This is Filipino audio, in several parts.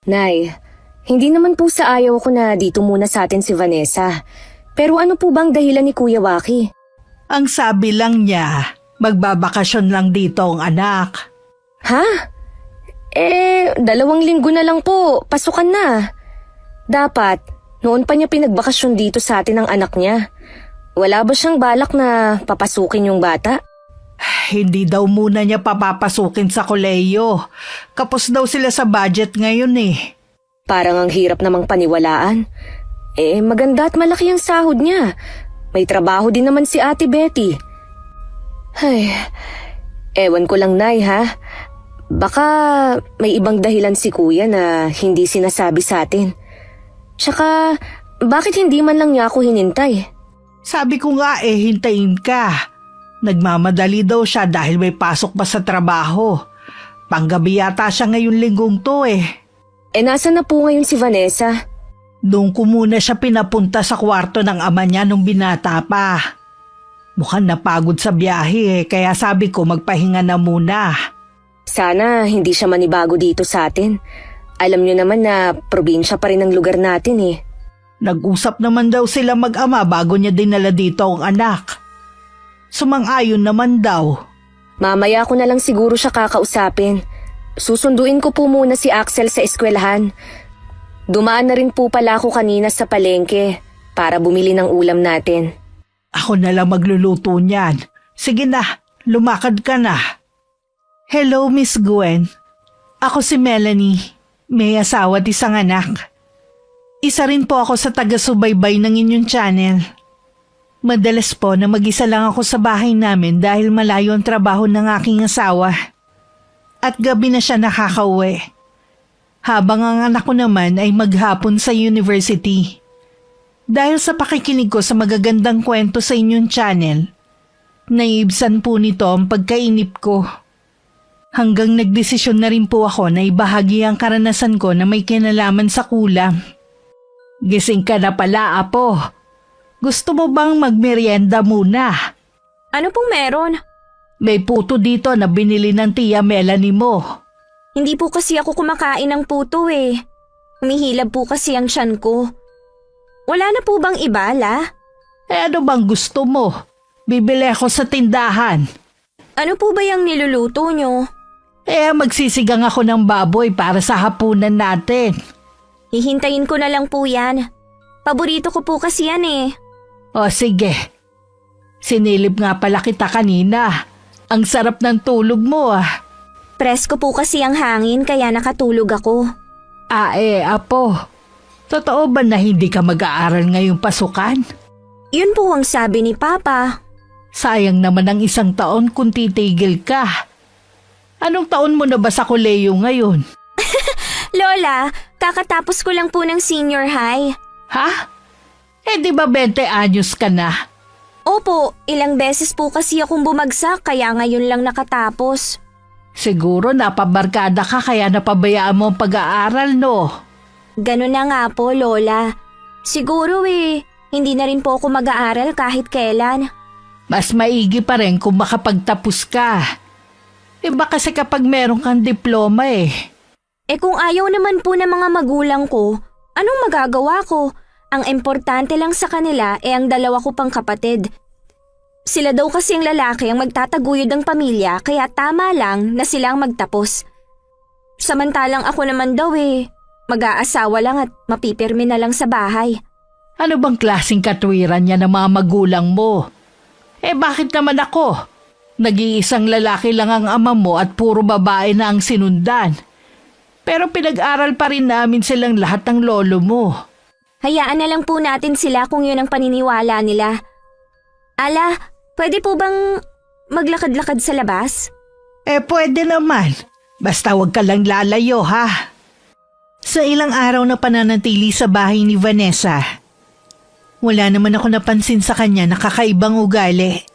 Nay, hindi naman po sa ayaw ko na dito muna sa atin si Vanessa. Pero ano po bang dahilan ni Kuya Waki? Ang sabi lang niya, magbabakasyon lang dito ang anak. Ha? 2 linggo na lang po, pasukan na. Dapat, noon pa niya pinagbakasyon dito sa atin ang anak niya. Wala ba siyang balak na papasukin yung bata? Hindi daw muna niya papapasukin sa kolehiyo. Kapos daw sila sa budget ngayon eh. Parang ang hirap namang paniwalaan. Maganda at malaki ang sahod niya. May trabaho din naman si Ate Betty. Ay, ewan ko lang, Nay, ha? Baka may ibang dahilan si Kuya na hindi sinasabi sa atin. Tsaka, bakit hindi man lang niya ako hinintay? Sabi ko nga hintayin ka. Nagmamadali daw siya dahil may pasok pa sa trabaho. Panggabi yata siya ngayon linggong to eh. Nasa na po ngayon si Vanessa? Doon ko muna siya pinapunta sa kwarto ng ama niya nung binata pa. Mukhang napagod sa biyahe kaya sabi ko magpahinga na muna. Sana hindi siya manibago dito sa atin. Alam niyo naman na probinsya pa rin ang lugar natin eh. Nag-usap naman daw sila mag-ama bago niya dinala dito ang anak. Sumang-ayon naman daw. Mamaya ko na lang siguro siya kakausapin. Susunduin ko po muna si Axel sa eskwelahan. Dumaan na rin po pala ako kanina sa palengke para bumili ng ulam natin. Ako na lang magluluto niyan. Sige na, lumakad ka na. Hello, Miss Gwen. Ako si Melanie. May asawa at isang anak. Isa rin po ako sa taga-subaybay ng inyong channel. Madalas po na mag-isa lang ako sa bahay namin dahil malayo ang trabaho ng aking asawa. At gabi na siya nakakauwi. Habang ang anak ko naman ay maghapon sa university. Dahil sa pakikinig ko sa magagandang kwento sa inyong channel, naibsan po nito ang pagkainip ko. Hanggang nagdesisyon na rin po ako na ibahagi ang karanasan ko na may kinalaman sa kulam. Gising ka na pala, Apo. Gusto mo bang magmerienda muna? Ano pong meron? May puto dito na binili ng tiya Melanie mo. Hindi po kasi ako kumakain ng puto eh. Humihilab po kasi ang tiyan ko. Wala na po bang iba, La? Ano bang gusto mo? Bibili ako sa tindahan. Ano po ba yung niluluto nyo? Magsisigang ako ng baboy para sa hapunan natin. Hihintayin ko na lang po yan. Paborito ko po kasi yan eh. O sige. Sinilip nga pala kita kanina. Ang sarap ng tulog mo ah. Presko po kasi ang hangin kaya nakatulog ako. Apo. Totoo ba na hindi ka mag-aaral ngayong pasukan? Yun po ang sabi ni Papa. Sayang naman ang 1 taon kung titigil ka. Anong taon mo na ba sa kolehiyo ngayon? Lola, kakatapos ko lang po ng senior high. Ha? Di ba 20 anyos ka na? Opo, ilang beses po kasi akong bumagsak kaya ngayon lang nakatapos. Siguro napabarkada ka kaya napabayaan mo ang pag-aaral, no? Ganun na nga po, Lola. Siguro hindi na rin po ako mag-aaral kahit kailan. Mas maigi pa rin kung makapagtapos ka. Iba kasi kapag meron kang diploma eh. Kung ayaw naman po ng mga magulang ko, anong magagawa ko? Ang importante lang sa kanila ang 2 ko pang kapatid. Sila daw kasi ang lalaki ang magtataguyod ng pamilya kaya tama lang na sila ang magtapos. Samantalang ako naman daw mag-aasawa lang at mapipirmi na lang sa bahay. Ano bang klaseng katwiran niya ng mga magulang mo? Bakit naman ako? Nag-iisang lalaki lang ang ama mo at puro babae na ang sinundan. Pero pinag-aral pa rin namin silang lahat ng lolo mo. Hayaan na lang po natin sila kung yun ang paniniwala nila. Ala, pwede po bang maglakad-lakad sa labas? Pwede naman. Basta wag ka lang lalayo ha. Sa ilang araw na pananatili sa bahay ni Vanessa, wala naman ako napansin sa kanya na kakaibang ugali.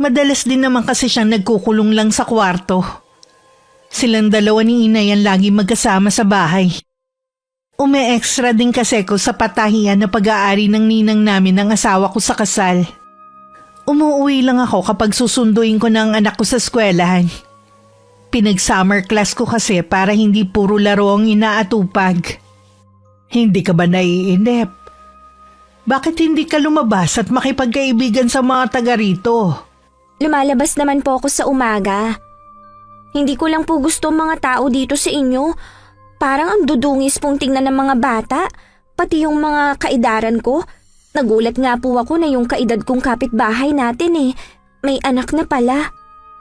Madalas din naman kasi siyang nagkukulong lang sa kwarto. Silang 2 ni Inay ang lagi magkasama sa bahay. Ume-extra din kasi ko sa patahian na pag-aari ng ninang namin ng asawa ko sa kasal. Umuuwi lang ako kapag susunduin ko na ang anak ko sa eskwelahan. Pinag-summer class ko kasi para hindi puro laro ang inaatupag. Hindi ka ba naiinip? Bakit hindi ka lumabas at makipagkaibigan sa mga taga rito? Lumalabas naman po ako sa umaga. Hindi ko lang po gusto ang mga tao dito sa inyo. Parang ang dudungis pong tingnan ng mga bata, pati yung mga kaidaran ko. Nagulat nga po ako na yung kaedad kong kapitbahay natin may anak na pala.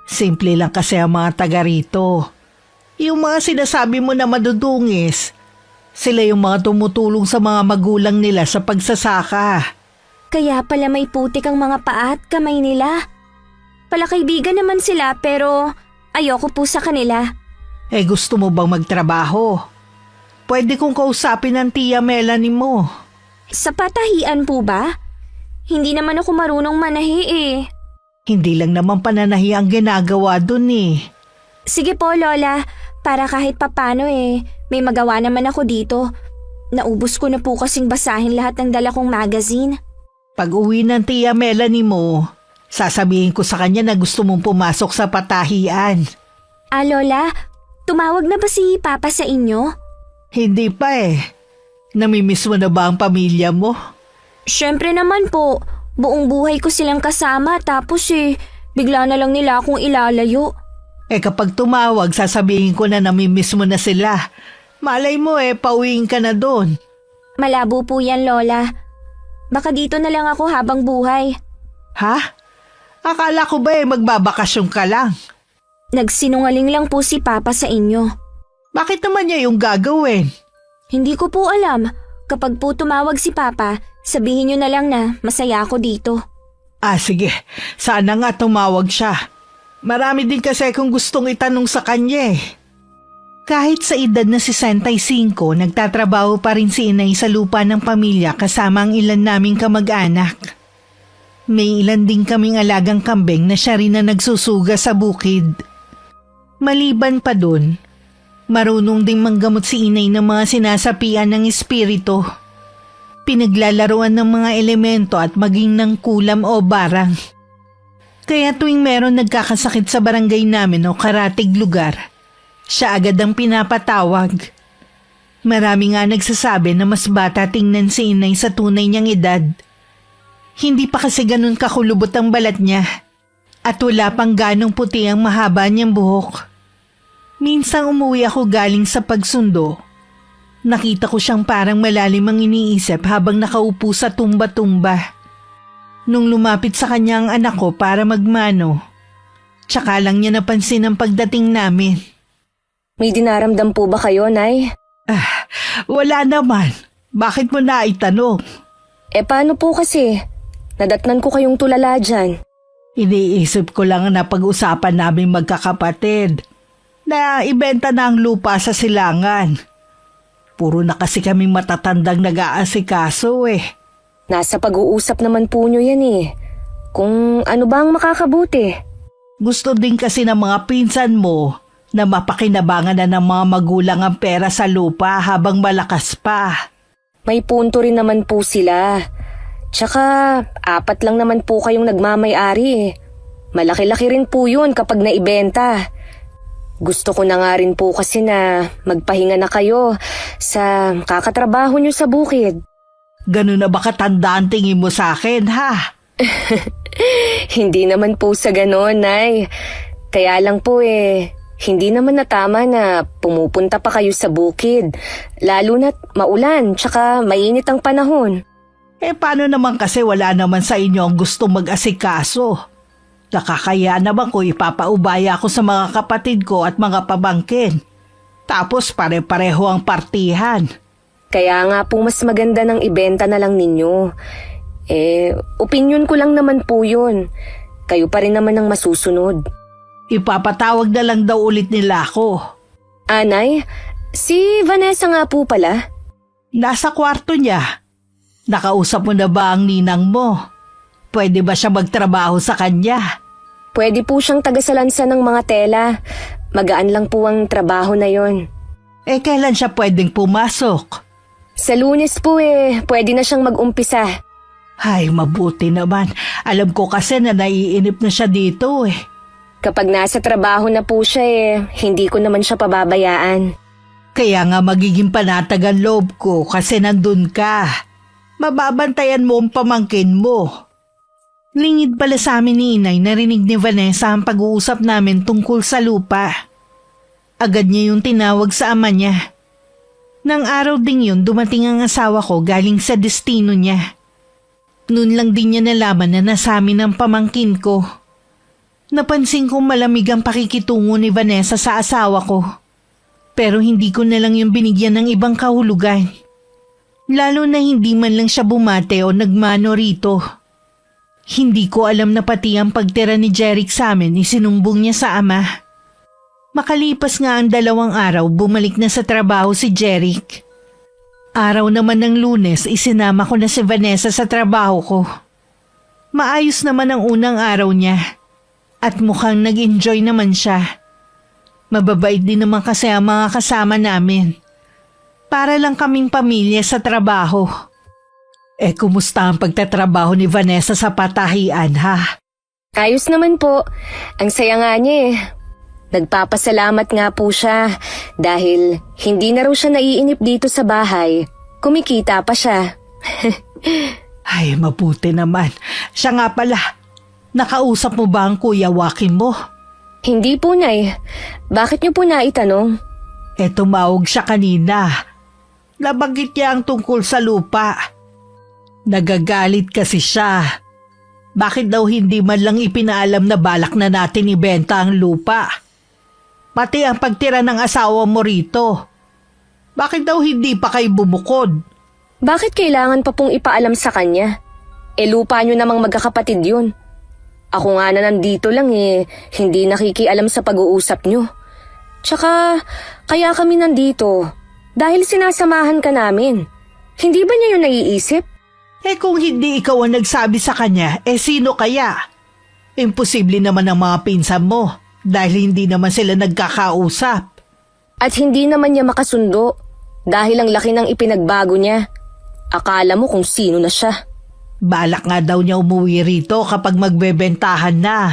Simple lang kasi ang mga taga rito. Yung mga sinasabi mo na madudungis, sila yung mga tumutulong sa mga magulang nila sa pagsasaka. Kaya pala may putik ang mga paa at kamay nila. Palakaibigan naman sila pero ayoko po sa kanila. Gusto mo bang magtrabaho? Pwede kong kausapin ang tiya Melanie mo. Sa patahian po ba? Hindi naman ako marunong manahi Hindi lang naman pananahi ang ginagawa dun Sige po, Lola. Para kahit papano may magawa naman ako dito. Naubos ko na po kasing basahin lahat ng dala kong magazine. Pag uwi ng tiya Melanie mo, sasabihin ko sa kanya na gusto mong pumasok sa patahian. Lola, tumawag na ba si Papa sa inyo? Hindi pa Namimiss mo na ba ang pamilya mo? Siyempre naman po. Buong buhay ko silang kasama tapos bigla na lang nila akong ilalayo. Kapag tumawag, sasabihin ko na namimiss mo na sila. Malay mo pauwiin ka na doon. Malabo po yan, Lola. Baka dito na lang ako habang buhay. Ha? Akala ko ba magbabakasyon ka lang? Nagsinungaling lang po si Papa sa inyo. Bakit naman niya yung gagawin? Hindi ko po alam. Kapag po tumawag si Papa, sabihin niyo na lang na masaya ako dito. Sige. Sana nga tumawag siya. Marami din kasi kung gustong itanong sa kanya Kahit sa edad na 65, nagtatrabaho pa rin si inay sa lupa ng pamilya kasama ang ilan naming kamag-anak. May ilan din kaming alagang kambing na siya rin na nagsusuga sa bukid. Maliban pa dun, marunong ding manggamot si inay ng mga sinasapian ng espiritu. Pinaglalaruan ng mga elemento at maging ng kulam o barang. Kaya tuwing meron nagkakasakit sa barangay namin o karatig lugar, siya agad ang pinapatawag. Marami nga nagsasabi na mas bata tingnan si inay sa tunay niyang edad. Hindi pa kasi ganun kakulubot ang balat niya at wala pang ganong puti ang mahaba niyang buhok. Minsang umuwi ako galing sa pagsundo. Nakita ko siyang parang malalim ang iniisip habang nakaupo sa tumba-tumba. Nung lumapit sa kanya ang anak ko para magmano, tsaka lang niya napansin ang pagdating namin. May dinaramdam po ba kayo, Nay? Wala naman. Bakit mo naitanong? Paano po kasi? Nadatnan ko kayong tulala dyan. Iniisip ko lang na pag-usapan namin magkakapatid na ibenta na ang lupa sa silangan. Puro na kasi kaming matatandang nag-aasikaso Nasa pag-uusap naman po nyo yan Kung ano ba ang makakabuti. Gusto din kasi ng mga pinsan mo na mapakinabangan na ng mga magulang ang pera sa lupa habang malakas pa. May punto rin naman po sila. Tsaka 4 lang naman po kayong nagmamay-ari Malaki-laki rin po yun kapag naibenta. Gusto ko na nga rin po kasi na magpahinga na kayo sa kakatrabaho nyo sa bukid. Ganun na ba katandaan tingin mo sa akin, ha? Hindi naman po sa ganon, Nay. Kaya lang po hindi naman natama na pumupunta pa kayo sa bukid. Lalo na't maulan tsaka mainit ang panahon. Paano naman kasi wala naman sa inyo ang gustong mag-asikaso? Nakakaya naman ko ipapaubaya ako sa mga kapatid ko at mga pamangkin. Tapos pare-pareho ang partihan. Kaya nga po mas maganda ng ibenta na lang ninyo. Opinyon ko lang naman po yun. Kayo pa rin naman ang masusunod. Ipapatawag na lang daw ulit nila ako. Anay, si Vanessa nga po pala. Nasa kwarto niya. Nakausap mo na ba ang ninang mo? Pwede ba siya magtrabaho sa kanya? Pwede po siyang tagasalansa ng mga tela. Magaan lang po ang trabaho na yon. Kailan siya pwedeng pumasok? Sa Lunes po pwede na siyang mag-umpisa. Ay, mabuti naman. Alam ko kasi na naiinip na siya dito Kapag nasa trabaho na po siya hindi ko naman siya pababayaan. Kaya nga magiging panatag ang loob ko kasi nandun ka. Mababantayan mo ang pamangkin mo. Lingid pala sa amin ni Inay, narinig ni Vanessa ang pag-uusap namin tungkol sa lupa. Agad niya yung tinawag sa ama niya. Nang araw ding yun, dumating ang asawa ko galing sa destino niya. Noon lang din niya nalaman na nasa amin ang pamangkin ko. Napansin kong malamig ang pakikitungo ni Vanessa sa asawa ko. Pero hindi ko na lang yung binigyan ng ibang kahulugan. Lalo na hindi man lang siya bumate o nagmano rito. Hindi ko alam na pati ang pagtira ni Jeric sa amin isinumbong niya sa ama. Makalipas nga ang 2 araw, bumalik na sa trabaho si Jeric. Araw naman ng Lunes, isinama ko na si Vanessa sa trabaho ko. Maayos naman ang unang araw niya. At mukhang nag-enjoy naman siya. Mababait din naman kasi ang mga kasama namin. Para lang kaming pamilya sa trabaho. Kumusta ang pagtatrabaho ni Vanessa sa patahian, ha? Ayos naman po. Ang saya nga niya Nagpapasalamat nga po siya dahil hindi na raw siya naiinip dito sa bahay. Kumikita pa siya. Ay, mabuti naman. Siya nga pala. Nakausap mo ba ang Kuya Joaquin mo? Hindi po, Nay. Bakit niyo po naitanong? Tumawag siya kanina. Nabanggit niya ang tungkol sa lupa. Nagagalit kasi siya. Bakit daw hindi man lang ipinaalam na balak na natin ibenta ang lupa? Pati ang pagtira ng asawa mo rito. Bakit daw hindi pa kayo bumukod? Bakit kailangan pa pong ipaalam sa kanya? Lupa niyo namang magkakapatid yun. Ako nga na nandito lang hindi nakikialam sa pag-uusap niyo. Tsaka, kaya kami nandito dahil sinasamahan ka namin. Hindi ba niya yun naiisip? Kung hindi ikaw ang nagsabi sa kanya, sino kaya? Imposible naman ang mga pinsan mo dahil hindi naman sila nagkakausap. At hindi naman niya makasundo dahil ang laki ng ipinagbago niya. Akala mo kung sino na siya. Balak nga daw niya umuwi rito kapag magbebentahan na.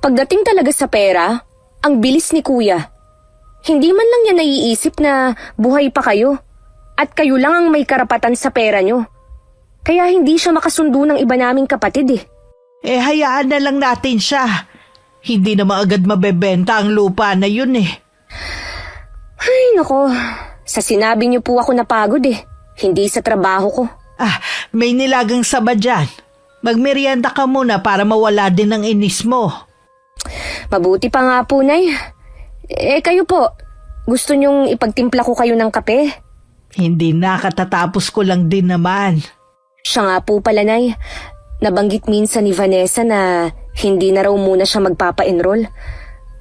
Pagdating talaga sa pera, ang bilis ni Kuya. Hindi man lang niya naiisip na buhay pa kayo at kayo lang ang may karapatan sa pera niyo. Kaya hindi siya makasundo ng iba naming kapatid Hayaan na lang natin siya. Hindi naman agad mabebenta ang lupa na yun Ay nako, sa sinabi niyo po ako napagod Hindi sa trabaho ko. May nilagang saba dyan. Magmerienda ka muna para mawala din ang inis mo. Mabuti pa nga po, Nay. Kayo po, gusto niyong ipagtimpla ko kayo ng kape? Hindi na, katatapos ko lang din naman. Siya nga po pala, Nay. Nabanggit minsan ni Vanessa na hindi na raw muna siya magpapa-enroll.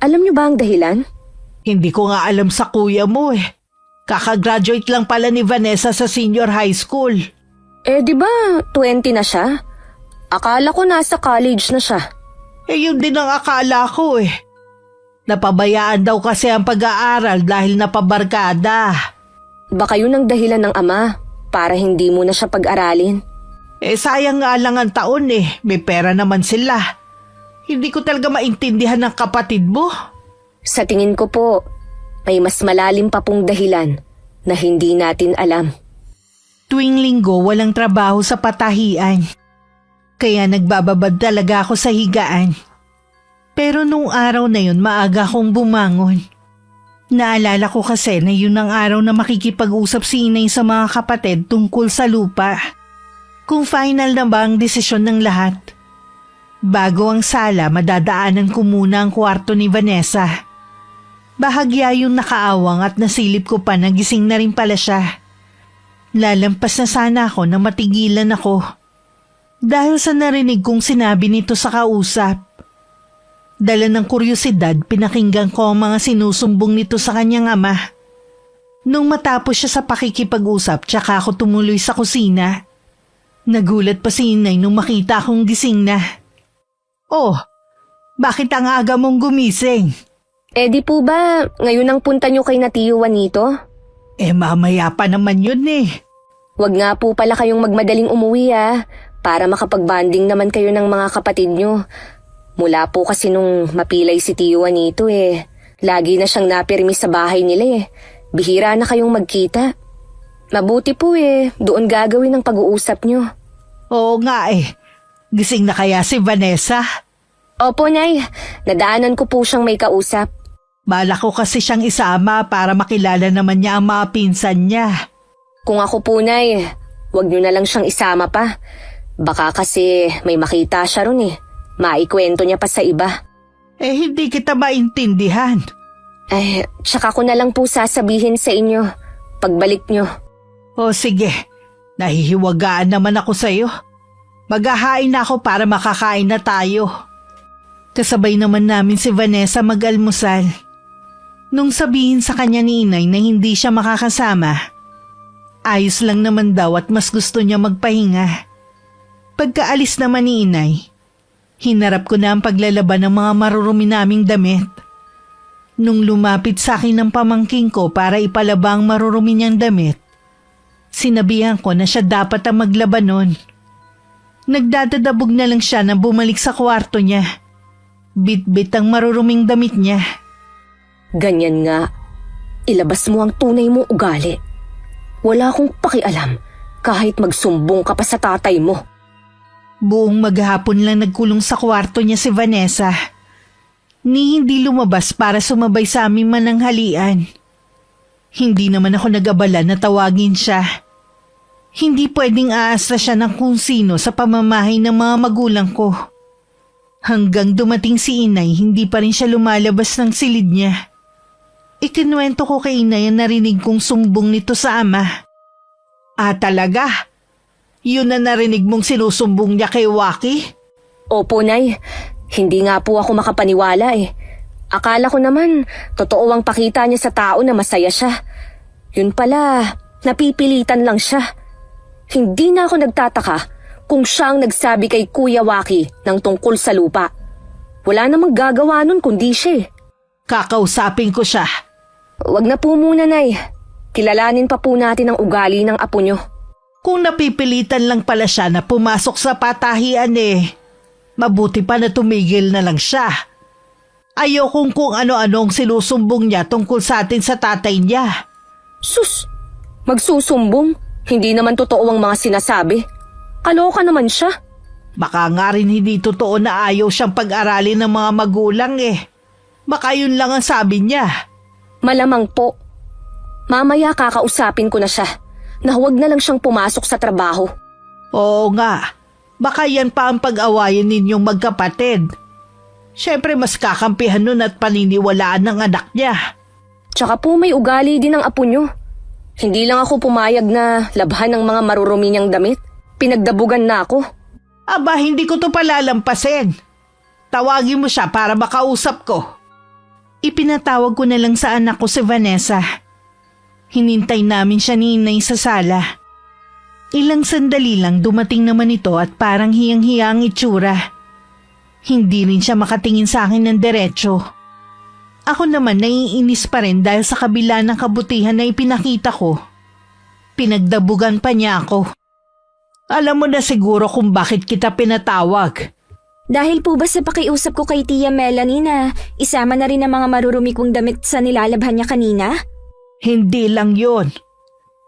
Alam niyo ba ang dahilan? Hindi ko nga alam sa kuya mo Kakagraduate lang pala ni Vanessa sa senior high school. Di ba 20 na siya? Akala ko nasa college na siya. Yun din ang akala ko Napabayaan daw kasi ang pag-aaral dahil napabarkada. Baka yun ang dahilan ng ama para hindi mo na siya pag-aralin. Sayang nga lang ang taon May pera naman sila. Hindi ko talaga maintindihan ng kapatid mo. Sa tingin ko po, may mas malalim pa pong dahilan na hindi natin alam. Tuwing linggo walang trabaho sa patahian. Kaya nagbababad talaga ako sa higaan. Pero nung araw na yun maaga akong bumangon. Naalala ko kasi na yun ang araw na makikipag-usap si Inay sa mga kapatid tungkol sa lupa. Kung final na ba ang desisyon ng lahat. Bago ang sala, madadaanan ko muna ang kwarto ni Vanessa. Bahagya yung nakaawang at nasilip ko pa na gising na rin pala siya. Lalampas na sana ako na matigilan ako. Dahil sa narinig kong sinabi nito sa kausap. Dala ng kuryosidad, pinakinggan ko ang mga sinusumbong nito sa kanyang ama. Nung matapos siya sa pakikipag-usap, tsaka ako tumuloy sa kusina. Nagulat pa si Inay nung makita akong gising na. Oh, bakit ang aga mong gumising? Di po ba ngayon ang punta niyo kay na Tio Juanito? Mamaya pa naman yun Wag nga po pala kayong magmadaling umuwi para makapag-bonding naman kayo ng mga kapatid niyo. Mula po kasi nung mapilay si Tio Juanito lagi na siyang napirmi sa bahay nila Bihira na kayong magkita. Mabuti po doon gagawin ang pag-uusap nyo. Oo nga Gising na kaya si Vanessa? Opo, Nay. Nadaanan ko po siyang may kausap. Bala ko kasi siyang isama para makilala naman niya ang mga pinsan niya. Kung ako po, Nay, wag nyo na lang siyang isama pa. Baka kasi may makita siya ron Maikwento niya pa sa iba. Hindi kita maintindihan. Tsaka ko na lang po sasabihin sa inyo pagbalik nyo. O sige, nahihiwagaan naman ako sa'yo. Maghahain na ako para makakain na tayo. Kasabay naman namin si Vanessa mag-almusal. Nung sabihin sa kanya ni Inay na hindi siya makakasama, ayos lang naman daw at mas gusto niya magpahinga. Pagkaalis naman ni Inay, hinarap ko na ang paglalaban ng mga marurumi naming damit. Nung lumapit sa akin ng pamangking ko para ipalaba ang marurumi niyang damit, sinabihan ko na siya dapat ang maglaban nun. Nagdadadabog na lang siya na bumalik sa kwarto niya. Bit-bit ang maruruming damit niya. Ganyan nga. Ilabas mo ang tunay mong ugali. Wala akong pakialam kahit magsumbong ka pa sa tatay mo. Buong maghapon lang nagkulong sa kwarto niya si Vanessa. Ni hindi lumabas para sumabay sa aming mananghalian. Hindi naman ako nag-abala na tawagin siya. Hindi pwedeng aasa siya ng kung sino sa pamamahay ng mga magulang ko. Hanggang dumating si Inay, hindi pa rin siya lumalabas ng silid niya. Ikinuwento ko kay Inay ang narinig kong sumbong nito sa ama. Talaga? Yun na narinig mong sinusumbong niya kay Waki? Opo, Nay. Hindi nga po ako makapaniwala Akala ko naman, totoo ang pakita niya sa tao na masaya siya. Yun pala, napipilitan lang siya. Hindi na ako nagtataka kung siya ang nagsabi kay Kuya Waki ng tungkol sa lupa. Wala namang gagawa nun kundi siya Kakausapin ko siya. Wag na po muna, Nay. Kilalanin pa po natin ang ugali ng apo nyo. Kung napipilitan lang pala siya na pumasok sa patahian mabuti pa na tumigil na lang siya. Ayokong kung ano-ano ang sinusumbong niya tungkol sa atin sa tatay niya. Sus! Magsusumbong? Hindi naman totoo ang mga sinasabi. Kaloka naman siya. Baka nga rin hindi totoo na ayaw siyang pag-aralin ng mga magulang Baka yun lang ang sabi niya. Malamang po. Mamaya kakausapin ko na siya na huwag na lang siyang pumasok sa trabaho. Oo nga. Baka yan pa ang pag-awayan ninyong magkapatid. Siyempre mas kakampihan nun at paniniwalaan ng anak niya. Tsaka po may ugali din ang apo nyo. Hindi lang ako pumayag na labhan ng mga marurumi niyang damit. Pinagdabugan na ako. Aba, hindi ko to palalampasin. Tawagin mo siya para makausap ko. Ipinatawag ko na lang sa anak ko si Vanessa. Hinintay namin siya ni Inay sa sala. Ilang sandali lang dumating naman ito at parang hiyang-hiya ang itsura. Hindi rin siya makatingin sa akin ng diretso. Ako naman naiinis pa rin dahil sa kabila ng kabutihan na ipinakita ko. Pinagdabugan pa niya ako. Alam mo na siguro kung bakit kita pinatawag. Dahil po ba sa pakiusap ko kay Tia Melanie na isama na rin ang mga marurumi kong damit sa nilalabhan niya kanina? Hindi lang yun.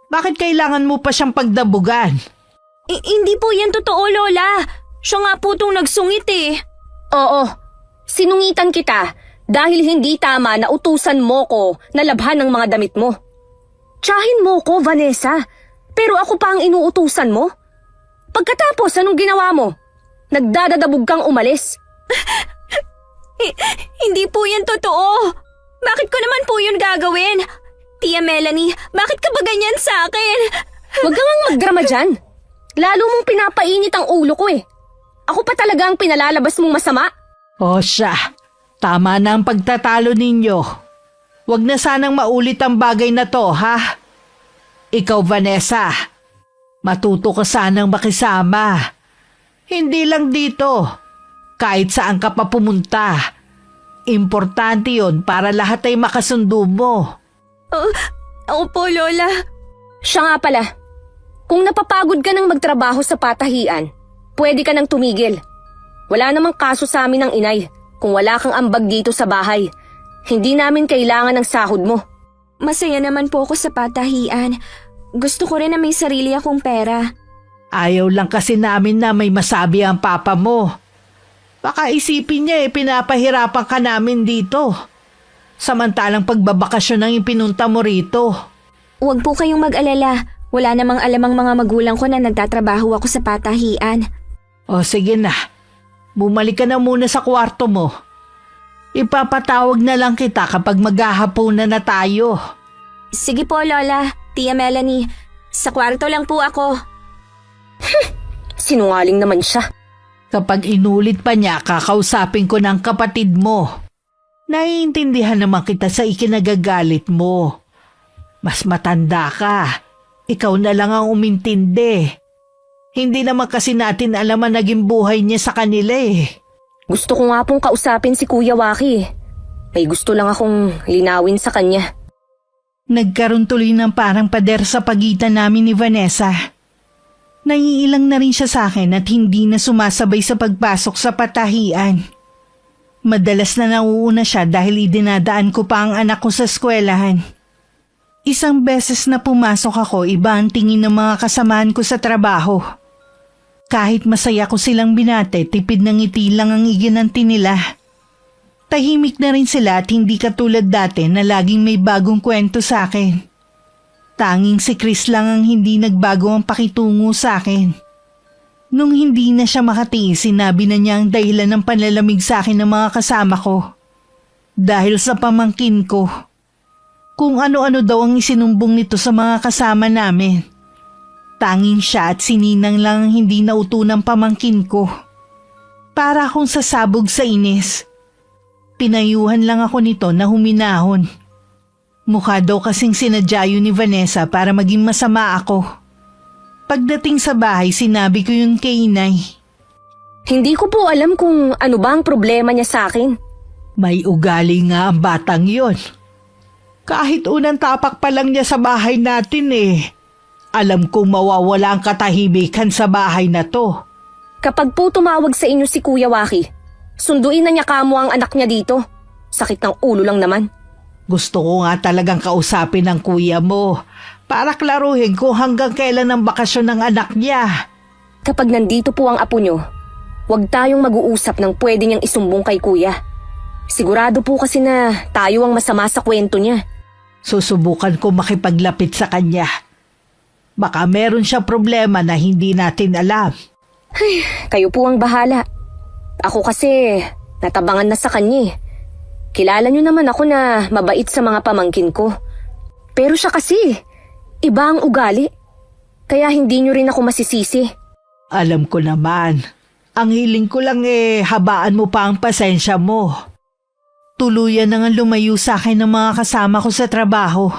Bakit kailangan mo pa siyang pagdabugan? Hindi po yan totoo, Lola. Siya nga po itong nagsungit Oo, sinungitan kita dahil hindi tama na utusan mo ko na labhan ng mga damit mo. Tsahin mo ko, Vanessa, pero ako pa ang inuutusan mo? Pagkatapos, anong ginawa mo? Nagdadadabog kang umalis. Hindi po yan totoo. Bakit ko naman po yun gagawin? Tia Melanie, bakit ka ba ganyan sa akin? Huwag kang magdrama dyan. Lalo mong pinapainit ang ulo ko Ako pa talaga ang pinalalabas mong masama. O siya, tama na ang pagtatalo ninyo. Huwag na sanang maulit ang bagay na to, ha? Ikaw, Vanessa, matuto ka sanang makisama. Hindi lang dito, kahit saan ka pa pumunta. Importante yon para lahat ay makasundo mo. Opo, Lola. Siya nga pala, kung napapagod ka ng magtrabaho sa patahian, pwede ka nang tumigil. Wala namang kaso sa amin ng inay kung wala kang ambag dito sa bahay. Hindi namin kailangan ng sahod mo. Masaya naman po ako sa patahian. Gusto ko rin na may sarili akong pera. Ayaw lang kasi namin na may masabi ang papa mo. Baka isipin niya pinapahirapan ka namin dito. Samantalang pagbabakasyon ang ipinunta mo rito. Huwag po kayong mag-alala. Wala namang alam ang mga magulang ko na nagtatrabaho ako sa patahian. O sige na, bumalik ka na muna sa kwarto mo. Ipapatawag na lang kita kapag maghahaponan na tayo. Sige po, Lola. Tia Melanie, sa kwarto lang po ako. Sinungaling naman siya. Kapag inulit pa niya, kakausapin ko ng kapatid mo. Naiintindihan naman kita sa ikinagagalit mo. Mas matanda ka. Ikaw na lang ang umintindi. Hindi naman kasi natin alam ang naging buhay niya sa kanila eh. Gusto ko nga pong kausapin si Kuya Waki. May gusto lang akong linawin sa kanya. Nagkaroon tuloy ng parang pader sa pagitan namin ni Vanessa. Naiilang na rin siya sa akin at hindi na sumasabay sa pagpasok sa patahian. Madalas na nauuna siya dahil idinadaan ko pa ang anak ko sa eskwelahan. Isang beses na pumasok ako, iba ang tingin ng mga kasamahan ko sa trabaho. Kahit masaya ko silang binate, tipid ng ngiti lang ang iginanti nila. Tahimik na rin sila at hindi katulad dati na laging may bagong kwento sa akin. Tanging si Chris lang ang hindi nagbago ang pakitungo sa akin. Nung hindi na siya makatiis, sinabi na niya ang dahilan ng panlalamig sa akin ng mga kasama ko. Dahil sa pamangkin ko. Kung ano-ano daw ang isinumbong nito sa mga kasama namin. Tanging siya at si Ninang lang ang hindi nauto ng pamangkin ko. Para akong sasabog sa inis. Pinayuhan lang ako nito na huminahon. Mukha daw kasing sinadya yun ni Vanessa para maging masama ako. Pagdating sa bahay, sinabi ko yun kay Inay. Hindi ko po alam kung ano ba ang problema niya sa akin. May ugali nga ang batang yon. Kahit unang tapak pa lang niya sa bahay natin eh. Alam kong mawawala ang katahimikan sa bahay na to. Kapag po tumawag sa inyo si Kuya Waki, sunduin na niya kamo ang anak niya dito. Sakit ng ulo lang naman. Gusto ko nga talagang kausapin ng kuya mo para klaruhin kung hanggang kailan ang bakasyon ng anak niya. Kapag nandito po ang apo niyo, huwag tayong mag-uusap ng pwede niyang isumbong kay Kuya. Sigurado po kasi na tayo ang masama sa kwento niya. Susubukan ko makipaglapit sa kanya. Baka meron siya problema na hindi natin alam. Kayo po ang bahala. Ako kasi natabangan na sa kanya eh. Kilala niyo naman ako na mabait sa mga pamangkin ko. Pero siya kasi, iba ang ugali. Kaya hindi niyo rin ako masisisi. Alam ko naman. Ang hiling ko lang habaan mo pa ang pasensya mo. Tuluyan na nga lumayo sa akin ng mga kasama ko sa trabaho.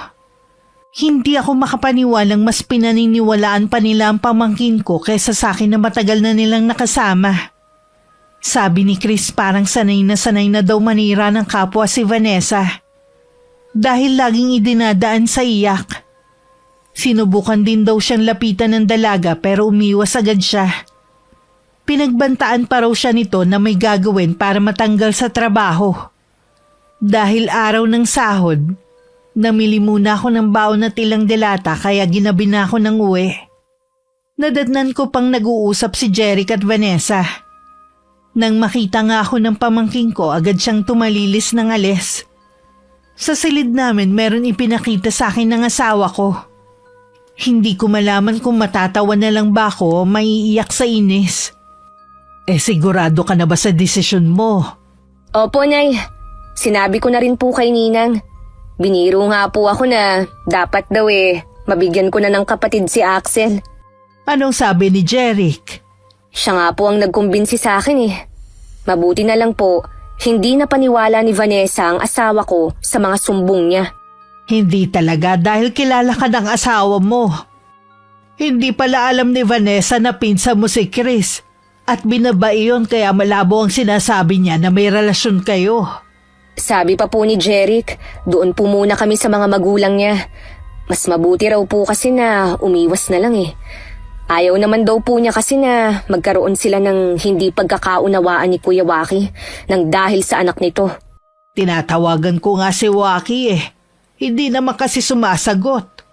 Hindi ako makapaniwalang mas pinaniniwalaan pa nila ang pamangkin ko kaysa sa akin na matagal na nilang nakasama. Sabi ni Chris parang sanay na daw manira ng kapwa si Vanessa. Dahil laging idinadaan sa iyak. Sinubukan din daw siyang lapitan ng dalaga pero umiwas agad siya. Pinagbantaan pa raw siya nito na may gagawin para matanggal sa trabaho. Dahil araw ng sahod, namili muna ako ng baon at ilang delata kaya ginabi na ako ng uwi. Nadatnan ko pang nag-uusap si Jeric at Vanessa. Nang makita nga ako ng pamangking ko, agad siyang tumalilis ng alis. Sa silid namin meron ipinakita sa akin ng asawa ko. Hindi ko malaman kung matatawa na lang ba ako o maiiyak sa inis. Sigurado ka na ba sa desisyon mo? Opo, Nay. Sinabi ko na rin po kay Ninang. Biniro nga po ako na dapat daw mabigyan ko na ng kapatid si Axel. Anong sabi ni Jeric? Siya nga po ang nagkumbinsi sa akin Mabuti na lang po, hindi na paniwala ni Vanessa ang asawa ko sa mga sumbong niya. Hindi talaga dahil kilala ka ng asawa mo. Hindi pala alam ni Vanessa na pinsan mo si Chris at binabae yun kaya malabo ang sinasabi niya na may relasyon kayo. Sabi pa po ni Jeric, doon po muna kami sa mga magulang niya. Mas mabuti raw po kasi na umiwas na lang Ayaw naman daw po niya kasi na magkaroon sila ng hindi pagkakaunawaan ni Kuya Waki nang dahil sa anak nito. Tinatawagan ko nga si Waki Hindi naman kasi sumasagot.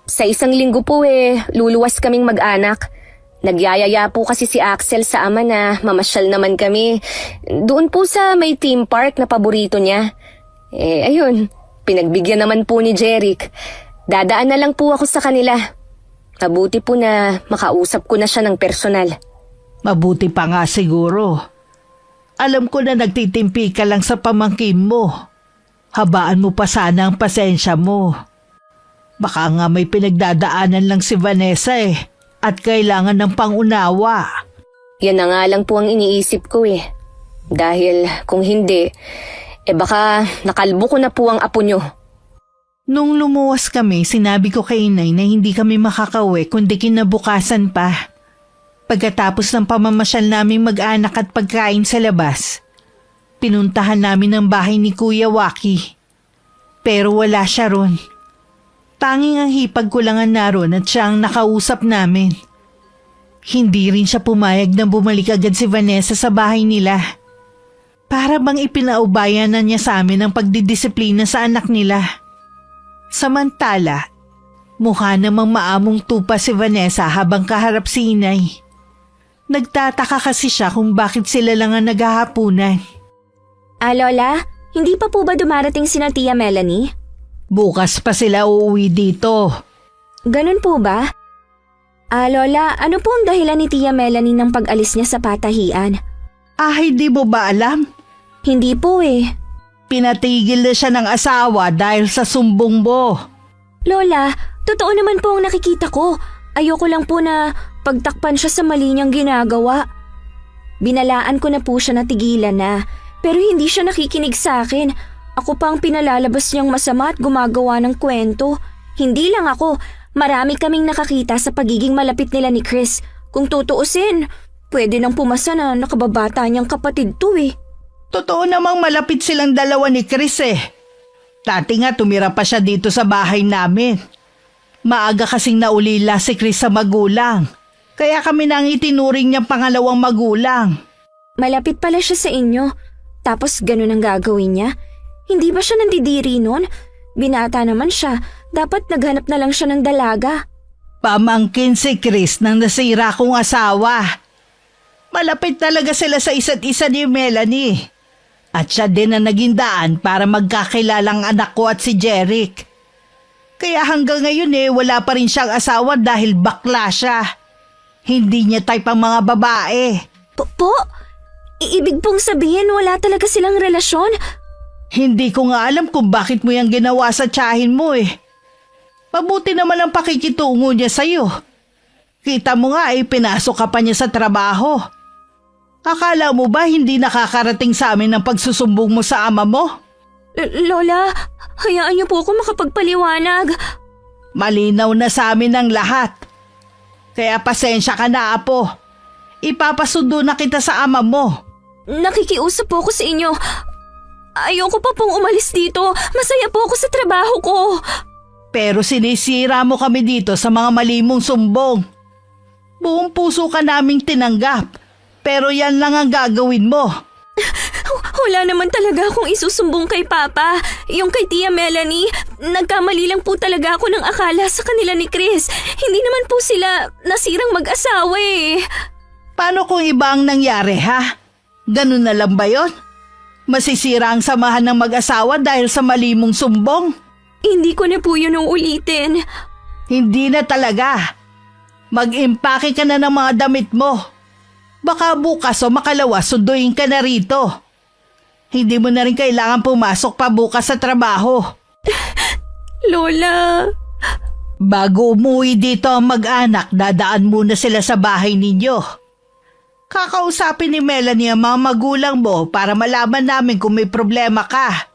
Sa isang linggo po luluwas kaming mag-anak. Nagyayaya po kasi si Axel sa ama na mamasyal naman kami. Doon po sa may theme park na paborito niya. Ayun, pinagbigyan naman po ni Jeric. Dadaan na lang po ako sa kanila. Mabuti po na makausap ko na siya ng personal. Mabuti pa nga siguro. Alam ko na nagtitimpi ka lang sa pamangkin mo. Habaan mo pa sana ang pasensya mo. Baka nga may pinagdadaanan lang si Vanessa at kailangan ng pangunawa. Yan na nga lang po ang iniisip ko Dahil kung hindi, baka nakalbo ko na po ang apo nyo. Nung lumuwas kami, sinabi ko kay Inay na hindi kami makakauwi kundi kinabukasan pa. Pagkatapos ng pamamasyal naming mag-anak at pagkain sa labas, pinuntahan namin ang bahay ni Kuya Waki. Pero wala siya ron. Tanging ang hipag ko lang ang naroon at siya ang nakausap namin. Hindi rin siya pumayag na bumalik agad si Vanessa sa bahay nila. Para bang ipinaubayan na niya sa amin ang pagdidisiplina sa anak nila. Samantala, mukha namang maamong tupa si Vanessa habang kaharap si Inay. Nagtataka kasi siya kung bakit sila lang ang naghahapunan. Lola, hindi pa po ba dumarating sina Tia Melanie? Bukas pa sila uuwi dito. Ganun po ba? Lola, ano po ang dahilan ni Tia Melanie ng pag-alis niya sa patahian? Hindi mo ba alam? Hindi po Pinatigil na siya ng asawa dahil sa sumbong mo. Lola, totoo naman po ang nakikita ko. Ayoko lang po na pagtakpan siya sa mali niyang ginagawa. Binalaan ko na po siya na tigilan na, pero hindi siya nakikinig sa akin. Ako pa ang pinalalabas niyang masama at gumagawa ng kwento. Hindi lang ako, marami kaming nakakita sa pagiging malapit nila ni Chris. Kung tutuusin, pwede nang pumasa na nakababata niyang kapatid to Totoo namang malapit silang dalawa ni Chris Dati nga tumira pa siya dito sa bahay namin. Maaga kasing naulila si Chris sa magulang. Kaya kami nang itinuring niyang pangalawang magulang. Malapit pala siya sa inyo, tapos ganun ang gagawin niya? Hindi ba siya nandidiri nun? Binata naman siya, dapat naghanap na lang siya ng dalaga. Pamangkin si Chris ng nasira kong asawa. Malapit talaga sila sa isa't isa ni Melanie. At siya din ang naging daan para magkakilalang anak ko at si Jeric. Kaya hanggang ngayon wala pa rin siyang asawa dahil bakla siya. Hindi niya type ang mga babae. Po? Ibig pong sabihin wala talaga silang relasyon? Hindi ko nga alam kung bakit mo yung ginawa sa tiyahin mo Mabuti naman ang pakikitungo niya sa'yo. Kita mo nga pinasok ka pa niya sa trabaho. Akala mo ba hindi nakakarating sa amin ang pagsusumbong mo sa ama mo? Lola, hayaan niyo po ako makapagpaliwanag. Malinaw na sa amin ang lahat. Kaya pasensya ka na, apo. Ipapasundo na kita sa ama mo. Nakikiusap po ako sa inyo. Ayoko pa pong umalis dito. Masaya po ako sa trabaho ko. Pero sinisira mo kami dito sa mga mali mong sumbong. Buong puso ka naming tinanggap. Pero yan lang ang gagawin mo. Wala naman talaga akong isusumbong kay Papa. Yung kay Tia Melanie, nagkamali lang po talaga ako ng akala sa kanila ni Chris. Hindi naman po sila nasirang mag-asawa Paano kung iba ang nangyari, ha? Ganun na lang ba yun? Masisira ang samahan ng mag-asawa dahil sa mali mong sumbong? Hindi ko na po yun uulitin. Hindi na talaga. Mag-impake ka na ng mga damit mo. Baka bukas o makalawa sunduin ka na rito. Hindi mo na rin kailangan pumasok pa bukas sa trabaho. Lola. Bago umuwi dito ang mag-anak, dadaan muna sila sa bahay ninyo. Kakausapin ni Melanie ang mga magulang mo para malaman namin kung may problema ka.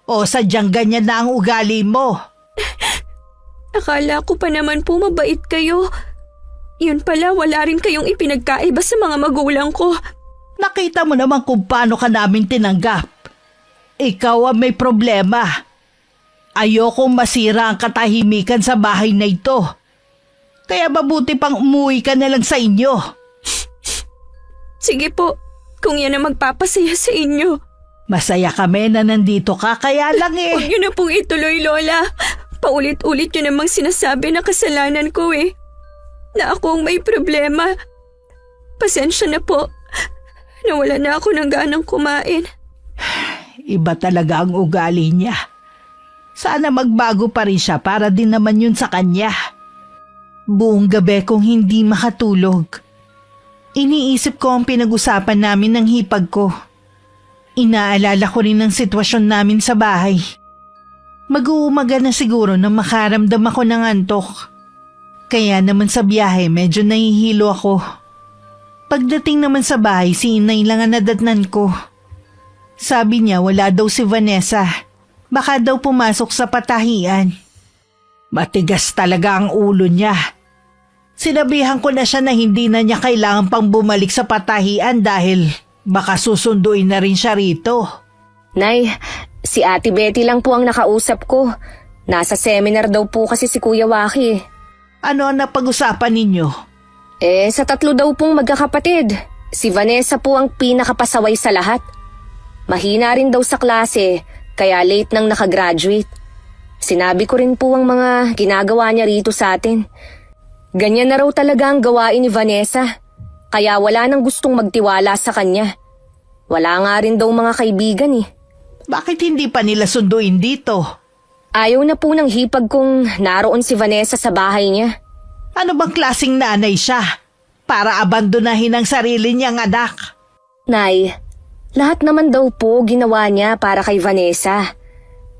O sadyang ganyan na ang ugali mo. Akala ko pa naman po mabait kayo. Yun pala, wala rin kayong ipinagkaiba sa mga magulang ko. Nakita mo naman kung paano ka namin tinanggap. Ikaw ang may problema. Ayokong masira ang katahimikan sa bahay na ito. Kaya mabuti pang umuwi ka na lang sa inyo. Sige po, kung yan ang magpapasaya sa inyo. Masaya kami na nandito ka, kaya lang Huwag niyo na pong ituloy, Lola. Paulit-ulit niyo namang sinasabi na kasalanan ko na ako ang may problema. Pasensya na po. Nawala na ako ng ganang kumain. Iba talaga ang ugali niya. Sana magbago pa rin siya para din naman yun sa kanya. Buong gabi kong hindi makatulog. Iniisip ko ang pinag-usapan namin ng hipag ko. Inaalala ko rin ang sitwasyon namin sa bahay. Mag-uumaga na siguro na makaramdam ako ng antok. Kaya naman sa biyahe medyo nahihilo ako. Pagdating naman sa bahay, si Inay lang ang nadatnan ko. Sabi niya wala daw si Vanessa. Baka daw pumasok sa patahian. Matigas talaga ang ulo niya. Sinabihan ko na siya na hindi na niya kailangan pang bumalik sa patahian dahil baka susunduin na rin siya rito. Nay, si Ate Betty lang po ang nakausap ko. Nasa seminar daw po kasi si Kuya Waki. Ano ang napag-usapan ninyo? Sa 3 daw pong magkakapatid. Si Vanessa po ang pinakapasaway sa lahat. Mahina rin daw sa klase, kaya late nang nakagraduate. Sinabi ko rin po ang mga ginagawa niya rito sa atin. Ganyan na raw talaga ang gawain ni Vanessa, kaya wala nang gustong magtiwala sa kanya. Wala nga rin daw mga kaibigan Bakit hindi pa nila sunduin dito? Ayaw na po ng hipag kung naroon si Vanessa sa bahay niya. Ano bang klaseng nanay siya? Para abandonahin ang sarili niyang anak. Nay, lahat naman daw po ginawa niya para kay Vanessa.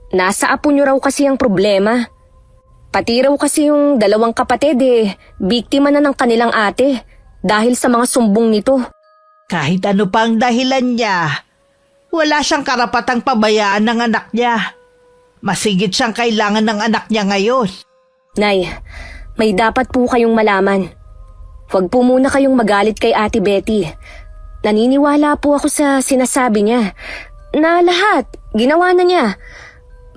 Nasa apo niyo raw kasi ang problema. Pati raw kasi yung 2 kapatid biktima na ng kanilang ate dahil sa mga sumbong nito. Kahit ano pa ang dahilan niya, wala siyang karapatang pabayaan ng anak niya. Masigit siyang kailangan ng anak niya ngayon. Nay, may dapat po kayong malaman. Huwag po muna kayong magalit kay Ate Betty. Naniniwala po ako sa sinasabi niya na lahat ginawa na niya.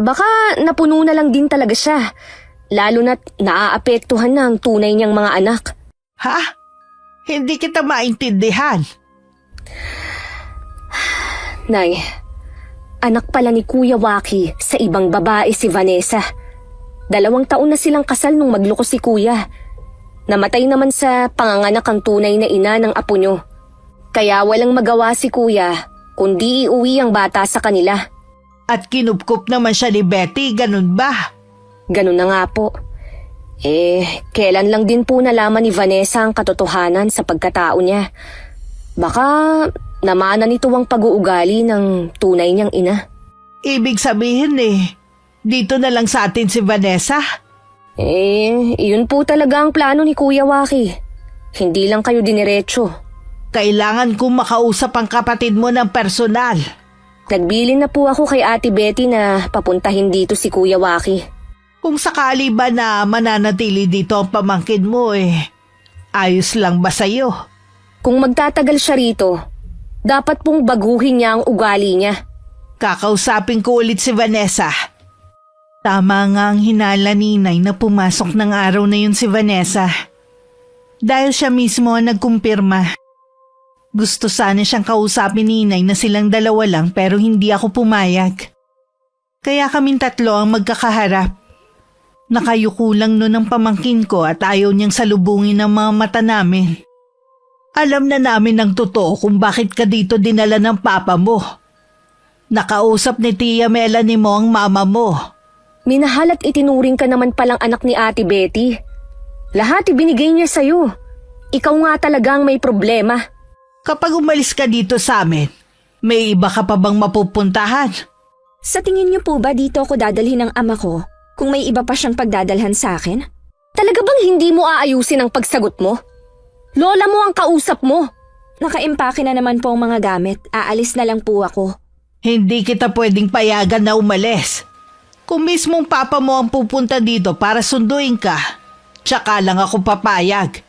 Baka napuno na lang din talaga siya, lalo na't naaapektuhan na ang tunay niyang mga anak. Ha? Hindi kita maintindihan. Nay, anak pala ni Kuya Waki sa ibang babae si Vanessa. 2 taon na silang kasal nung magloko si Kuya. Namatay naman sa panganganak ang tunay na ina ng apo niyo. Kaya walang magawa si Kuya kundi iuwi ang bata sa kanila. At kinupkup naman siya ni Betty, ganun ba? Ganun na nga po. Kailan lang din po nalaman ni Vanessa ang katotohanan sa pagkatao niya. Baka namana nito ang pag-uugali ng tunay niyang ina. Ibig sabihin dito na lang sa atin si Vanessa? Iyon po talaga ang plano ni Kuya Waki. Hindi lang kayo diniretso. Kailangan kong makausap ang kapatid mo ng personal. Nagbilin na po ako kay Ate Betty na papuntahin dito si Kuya Waki. Kung sakali ba na mananatili dito ang pamangkin mo ayos lang ba sa'yo? Kung magtatagal siya rito, dapat pong baguhin niya ang ugali niya. Kakausapin ko ulit si Vanessa. Tama nga ang hinala ni Inay na pumasok ng araw na yun si Vanessa. Dahil siya mismo ang nagkumpirma. Gusto sana siyang kausapin ni Inay na silang 2 lang pero hindi ako pumayag. Kaya kaming 3 ang magkakaharap. Nakayuko lang nun ang pamangkin ko at ayaw niyang salubungin ang mga mata namin. Alam na namin ng totoo kung bakit ka dito dinala ng papa mo. Nakausap ni Tia Melanie mo ang mama mo. Minahal at itinuring ka naman palang anak ni Ate Betty. Lahat ibinigay niya sa'yo. Ikaw nga talagang may problema. Kapag umalis ka dito sa amin, may iba ka pa bang mapupuntahan? Sa tingin niyo po ba dito ako dadalhin ng ama ko kung may iba pa siyang pagdadalhan sa akin? Talaga bang hindi mo aayusin ang pagsagot mo? Lola mo ang kausap mo. Nakaimpake na naman po ang mga gamit. Aalis na lang po ako. Hindi kita pwedeng payagan na umalis. Kung mismong papa mo ang pupunta dito para sunduin ka, tsaka lang ako papayag.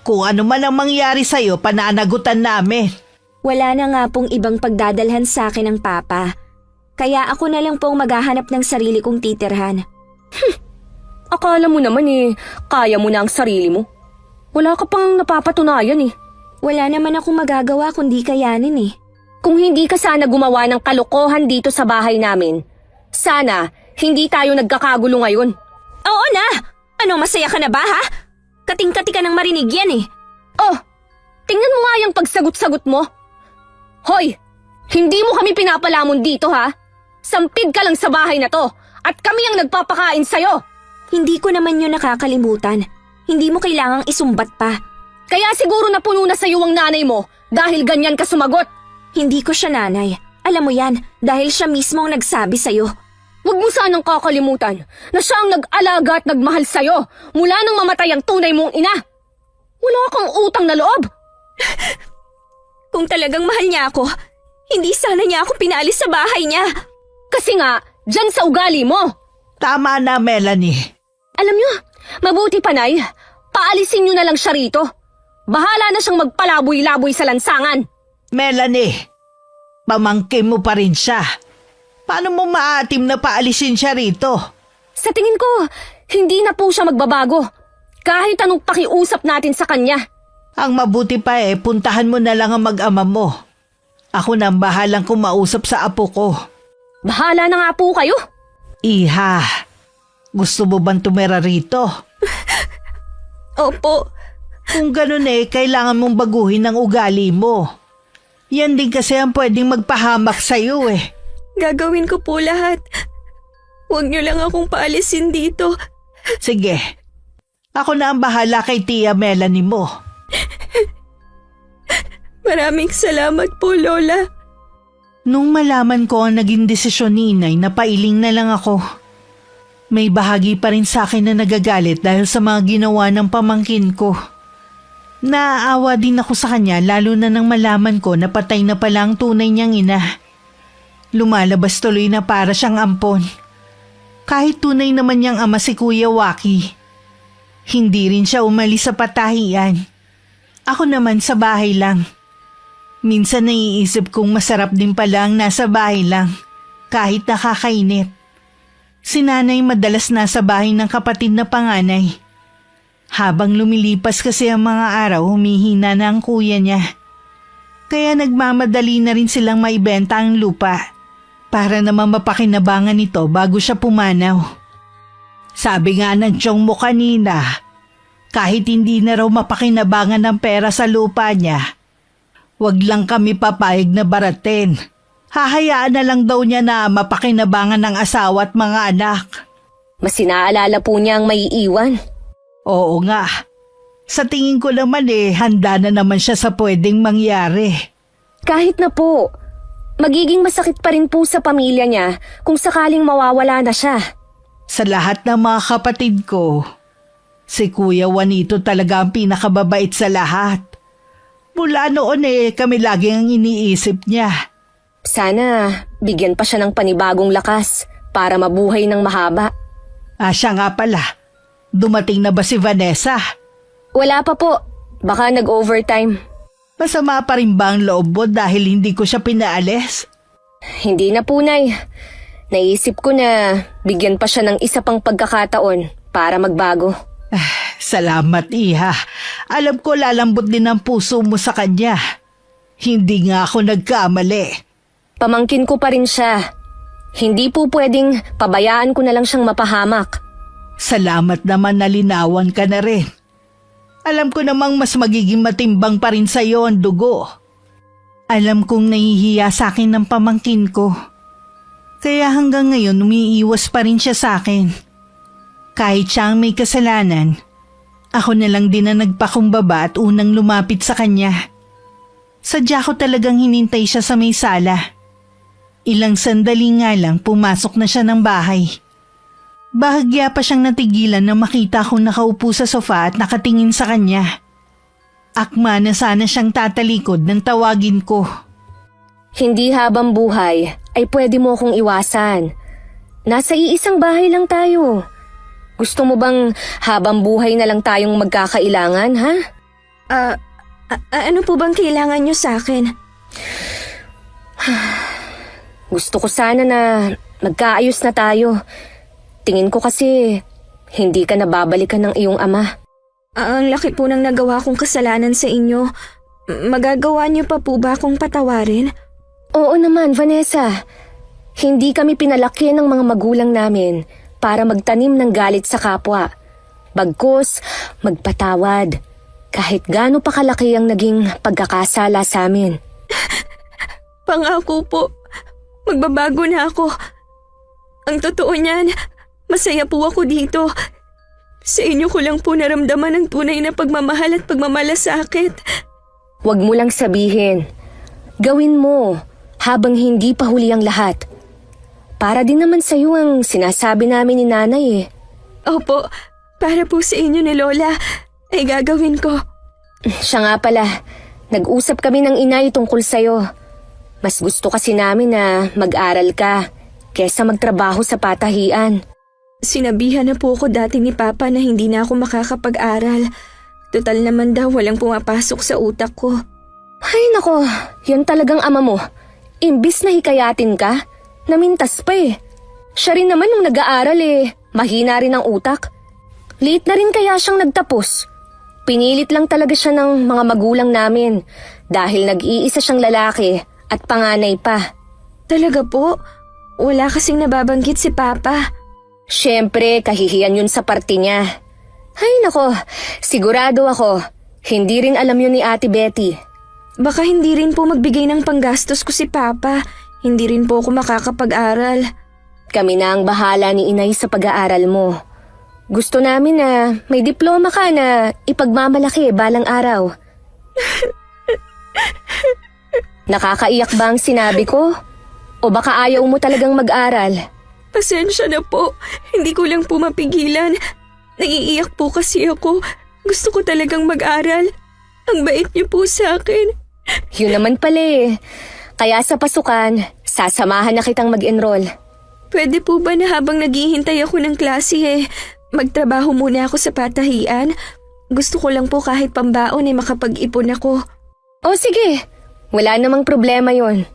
Kung ano man ang mangyari sa'yo, pananagutan namin. Wala na nga pong ibang pagdadalhan sa akin ng papa. Kaya ako na lang pong maghahanap ng sarili kong titirhan. Akala mo naman kaya mo na ang sarili mo. Wala ka pang napapatunayan Wala naman akong magagawa kundi kayanin Kung hindi ka sana gumawa ng kalokohan dito sa bahay namin, sana hindi tayo nagkakagulo ngayon. Oo na! Ano, masaya ka na ba ha? Kating-kati ka nang marinig yan Oh, tingnan mo nga yung pagsagot-sagot mo. Hoy, hindi mo kami pinapalamon dito ha. Sampid ka lang sa bahay na to at kami ang nagpapakain sa'yo. Hindi ko naman yun nakakalimutan. Hindi mo kailangang isumbat pa. Kaya siguro napuno na sa'yo ang nanay mo dahil ganyan ka sumagot. Hindi ko siya nanay. Alam mo yan, dahil siya mismo ang nagsabi sa'yo. Huwag mo sanang kakalimutan na siya ang nag-alaga at nagmahal sa'yo mula nang mamatay ang tunay mong ina. Wala kang utang na loob. Kung talagang mahal niya ako, hindi sana niya ako pinalis sa bahay niya. Kasi nga, dyan sa ugali mo. Tama na, Melanie. Alam niyo, mabuti panay, paalisin niyo na lang siya rito. Bahala na siyang magpalaboy-laboy sa lansangan. Melanie, pamangkin mo pa rin siya. Paano mo maatim na paalisin siya rito? Sa tingin ko, hindi na po siya magbabago. Kahit anong pakiusap natin sa kanya. Ang mabuti pa puntahan mo na lang ang mag-ama mo. Ako na ang bahalang kumausap sa apo ko. Bahala na nga po kayo. Iha, gusto mo bang tumira rito? Opo. Kung ganun kailangan mong baguhin ang ugali mo. Yan din kasi ang pwedeng magpahamak sa'yo Gagawin ko po lahat. Huwag niyo lang akong paalisin dito. Sige, ako na ang bahala kay Tia Melanie mo. Maraming salamat po, Lola. Nung malaman ko ang naging desisyon ni Inay, napailing na lang ako. May bahagi pa rin sa akin na nagagalit dahil sa mga ginawa ng pamangkin ko. Naaawa din ako sa kanya lalo na nang malaman ko na patay na pala ang tunay niyang ina. Lumalabas tuloy na para siyang ampon. Kahit tunay naman niyang ama si Kuya Waki. Hindi rin siya umalis sa patahian. Ako naman sa bahay lang. Minsan naiisip kong masarap din pala ang nasa bahay lang, kahit nakakainit. Si nanay madalas nasa bahay ng kapatid na panganay. Habang lumilipas kasi ang mga araw, humihina na ang kuya niya. Kaya nagmamadali na rin silang maibenta ang lupa para naman mapakinabangan nito bago siya pumanaw. Sabi nga ng tiyong mo kanina, kahit hindi na raw mapakinabangan ng pera sa lupa niya, wag lang kami papayag na baratin. Hahayaan na lang daw niya na mapakinabangan ng asawa at mga anak. Mas sinaalala po niya ang maiiwan. Oo nga. Sa tingin ko naman handa na naman siya sa pwedeng mangyari. Kahit na po, magiging masakit pa rin po sa pamilya niya kung sakaling mawawala na siya. Sa lahat ng mga kapatid ko, si Kuya Juanito talaga ang pinakababait sa lahat. Mula noon kami laging ang iniisip niya. Sana bigyan pa siya ng panibagong lakas para mabuhay ng mahaba. Siya nga pala. Dumating na ba si Vanessa? Wala pa po. Baka nag-overtime. Masama pa rin ba ang loob mo dahil hindi ko siya pinaalis? Hindi na po, Nay. Naisip ko na bigyan pa siya ng isa pang pagkakataon para magbago. Salamat, Iha. Alam ko lalambot din ang puso mo sa kanya. Hindi nga ako nagkamali. Pamangkin ko pa rin siya. Hindi po pwedeng pabayaan ko na lang siyang mapahamak. Salamat naman na linawan ka na rin. Alam ko namang mas magiging matimbang pa rin sa'yo ang dugo. Alam kong nahihiya sa akin ng pamangkin ko. Kaya hanggang ngayon umiiwas pa rin siya sa akin. Kahit siya ang may kasalanan, ako na lang din na nagpakumbaba at unang lumapit sa kanya. Sadya ko talagang hinintay siya sa may sala. Ilang sandali nga lang pumasok na siya ng bahay. Bahagya pa siyang natigilan na makita kong nakaupo sa sofa at nakatingin sa kanya. Akma na sana siyang tatalikod nang tawagin ko. Hindi habang buhay ay pwede mo akong iwasan. Nasa iisang bahay lang tayo. Gusto mo bang habang buhay na lang tayong magkakailangan, ha? Ano po bang kailangan niyo sa akin? Gusto ko sana na magkaayos na tayo. Tingin ko kasi hindi ka nababalikan ng iyong ama. Ang laki po ng nagawa kong kasalanan sa inyo. Magagawa niyo pa po ba akong patawarin? Oo naman, Vanessa. Hindi kami pinalaki ng mga magulang namin para magtanim ng galit sa kapwa. Bagkus, magpatawad. Kahit gaano pa kalaki ang naging pagkakasala sa amin. Pangako po, magbabago na ako. Ang totoo niyan, masaya po ako dito. Sa inyo ko lang po naramdaman ang tunay na pagmamahal at pagmamalasakit. Huwag mo lang sabihin. Gawin mo habang hindi pa huli ang lahat. Para din naman sa'yo ang sinasabi namin ni nanay eh. Opo, para po sa inyo ni Lola, ay gagawin ko. Siya nga pala, nag-usap kami ng inay tungkol sa'yo. Mas gusto kasi namin na mag-aral ka kesa magtrabaho sa patahian. Sinabihan na po ako dati ni Papa na hindi na ako makakapag-aral. Total naman daw walang pumapasok sa utak ko. Ay nako, yun talagang ama mo. Imbis na hikayatin ka, namintas pa eh. Siya rin naman nung nag-aaral eh, mahina rin ang utak. Late na rin kaya siyang nagtapos. Pinilit lang talaga siya ng mga magulang namin dahil nag-iisa siyang lalaki at panganay pa. Talaga po? Wala kasing nababanggit si Papa. Siyempre, kahihiyan yun sa parte niya. Ay nako, sigurado ako, hindi rin alam yun ni Ate Betty. Baka hindi rin po magbigay ng panggastos ko si Papa. Hindi rin po ako makakapag-aral. Kami na ang bahala ni Inay sa pag-aaral mo. Gusto namin na may diploma ka na ipagmamalaki balang araw. Nakakaiyak ba ang sinabi ko? O baka ayaw mo talagang mag-aral? Pasensya na po. Hindi ko lang po mapigilan. Naiiyak po kasi ako. Gusto ko talagang mag-aral. Ang bait niyo po sa akin. Yun naman pala eh. Kaya sa pasukan, sasamahan na kitang mag-enroll. Pwede po ba na habang naghihintay ako ng klase magtrabaho muna ako sa patahian? Gusto ko lang po kahit pambaon makapag-ipon ako. O sige, wala namang problema yon.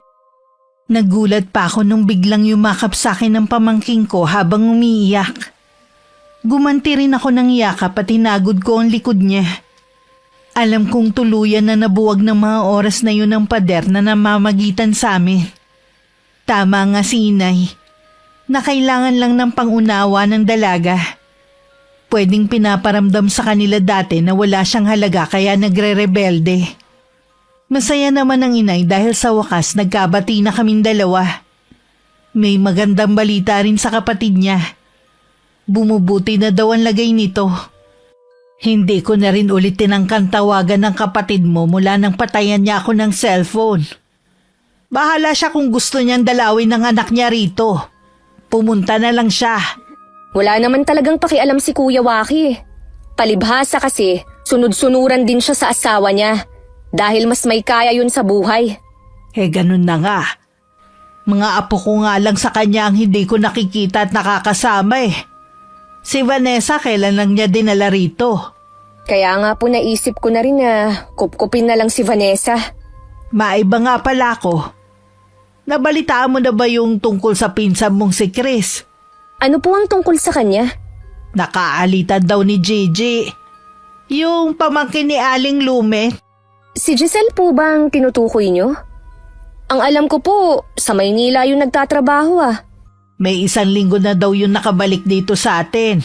Nagulat pa ako nung biglang yumakap sa akin ng pamangking ko habang umiiyak. Gumanti rin ako ng yakap at tinagod ko ang likod niya. Alam kong tuluyan na nabuwag ng mga oras na yun ang pader na namamagitan sa amin. Tama nga si Inay, na kailangan lang ng pangunawa ng dalaga. Pwedeng pinaparamdam sa kanila dati na wala siyang halaga kaya nagre-rebelde. Masaya naman ang Inay dahil sa wakas nagkabati na kaming dalawa. May magandang balita rin sa kapatid niya. Bumubuti na daw ang lagay nito. Hindi ko na rin ulit tinangkang tawagan ng kapatid mo mula nang patayan niya ako ng cellphone. Bahala siya kung gusto niyang dalawin ng anak niya rito. Pumunta na lang siya. Wala naman talagang pakialam si Kuya Waki. Palibhasa kasi, sunod-sunuran din siya sa asawa niya. Dahil mas may kaya yun sa buhay. Ganun na nga. Mga apo ko nga lang sa kanya ang hindi ko nakikita at nakakasama eh. Si Vanessa kailan lang niya dinala rito. Kaya nga po naisip ko na rin na kupkupin na lang si Vanessa. Maiba nga pala ako. Nabalitaan mo na ba yung tungkol sa pinsan mong si Chris? Ano po ang tungkol sa kanya? Nakaalitan daw ni Gigi. Yung pamangkin ni Aling Lume. Si Giselle po ba ang tinutukoy niyo? Ang alam ko po, sa Maynila yung nagtatrabaho ah. May 1 linggo na daw yung nakabalik dito sa atin.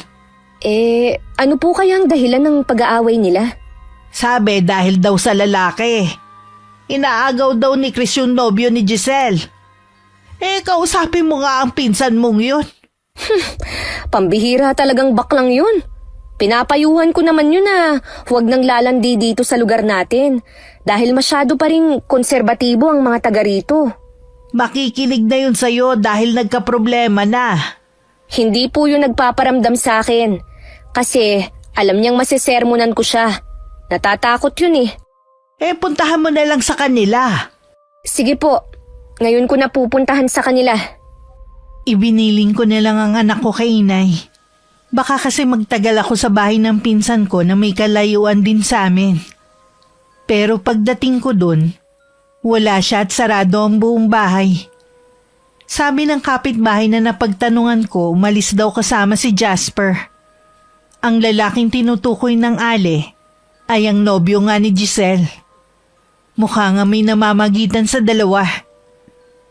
Ano po kaya ang dahilan ng pag-aaway nila? Sabi dahil daw sa lalaki. Inaagaw daw ni Chris yung nobyo ni Giselle. Kausapin mo nga ang pinsan mong yun. Pambihira talagang baklang yun. Pinapayuhan ko naman yun na huwag nang lalandi dito sa lugar natin dahil masyado pa rin konserbatibo ang mga taga rito. Makikinig na yun sa'yo dahil nagkaproblema na. Hindi po yun nagpaparamdam sa akin kasi alam niyang masesermonan ko siya. Natatakot yun eh. Puntahan mo na lang sa kanila. Sige po, ngayon ko na pupuntahan sa kanila. Ibiniling ko na lang ang anak ko kay Inay. Baka kasi magtagal ako sa bahay ng pinsan ko na may kalayuan din sa amin. Pero pagdating ko dun, wala siya at sarado ang buong bahay. Sabi ng kapitbahay na napagtanungan ko, umalis daw kasama si Jasper. Ang lalaking tinutukoy ng Ale ay ang nobyo nga ni Giselle. Mukha nga may namamagitan sa dalawa.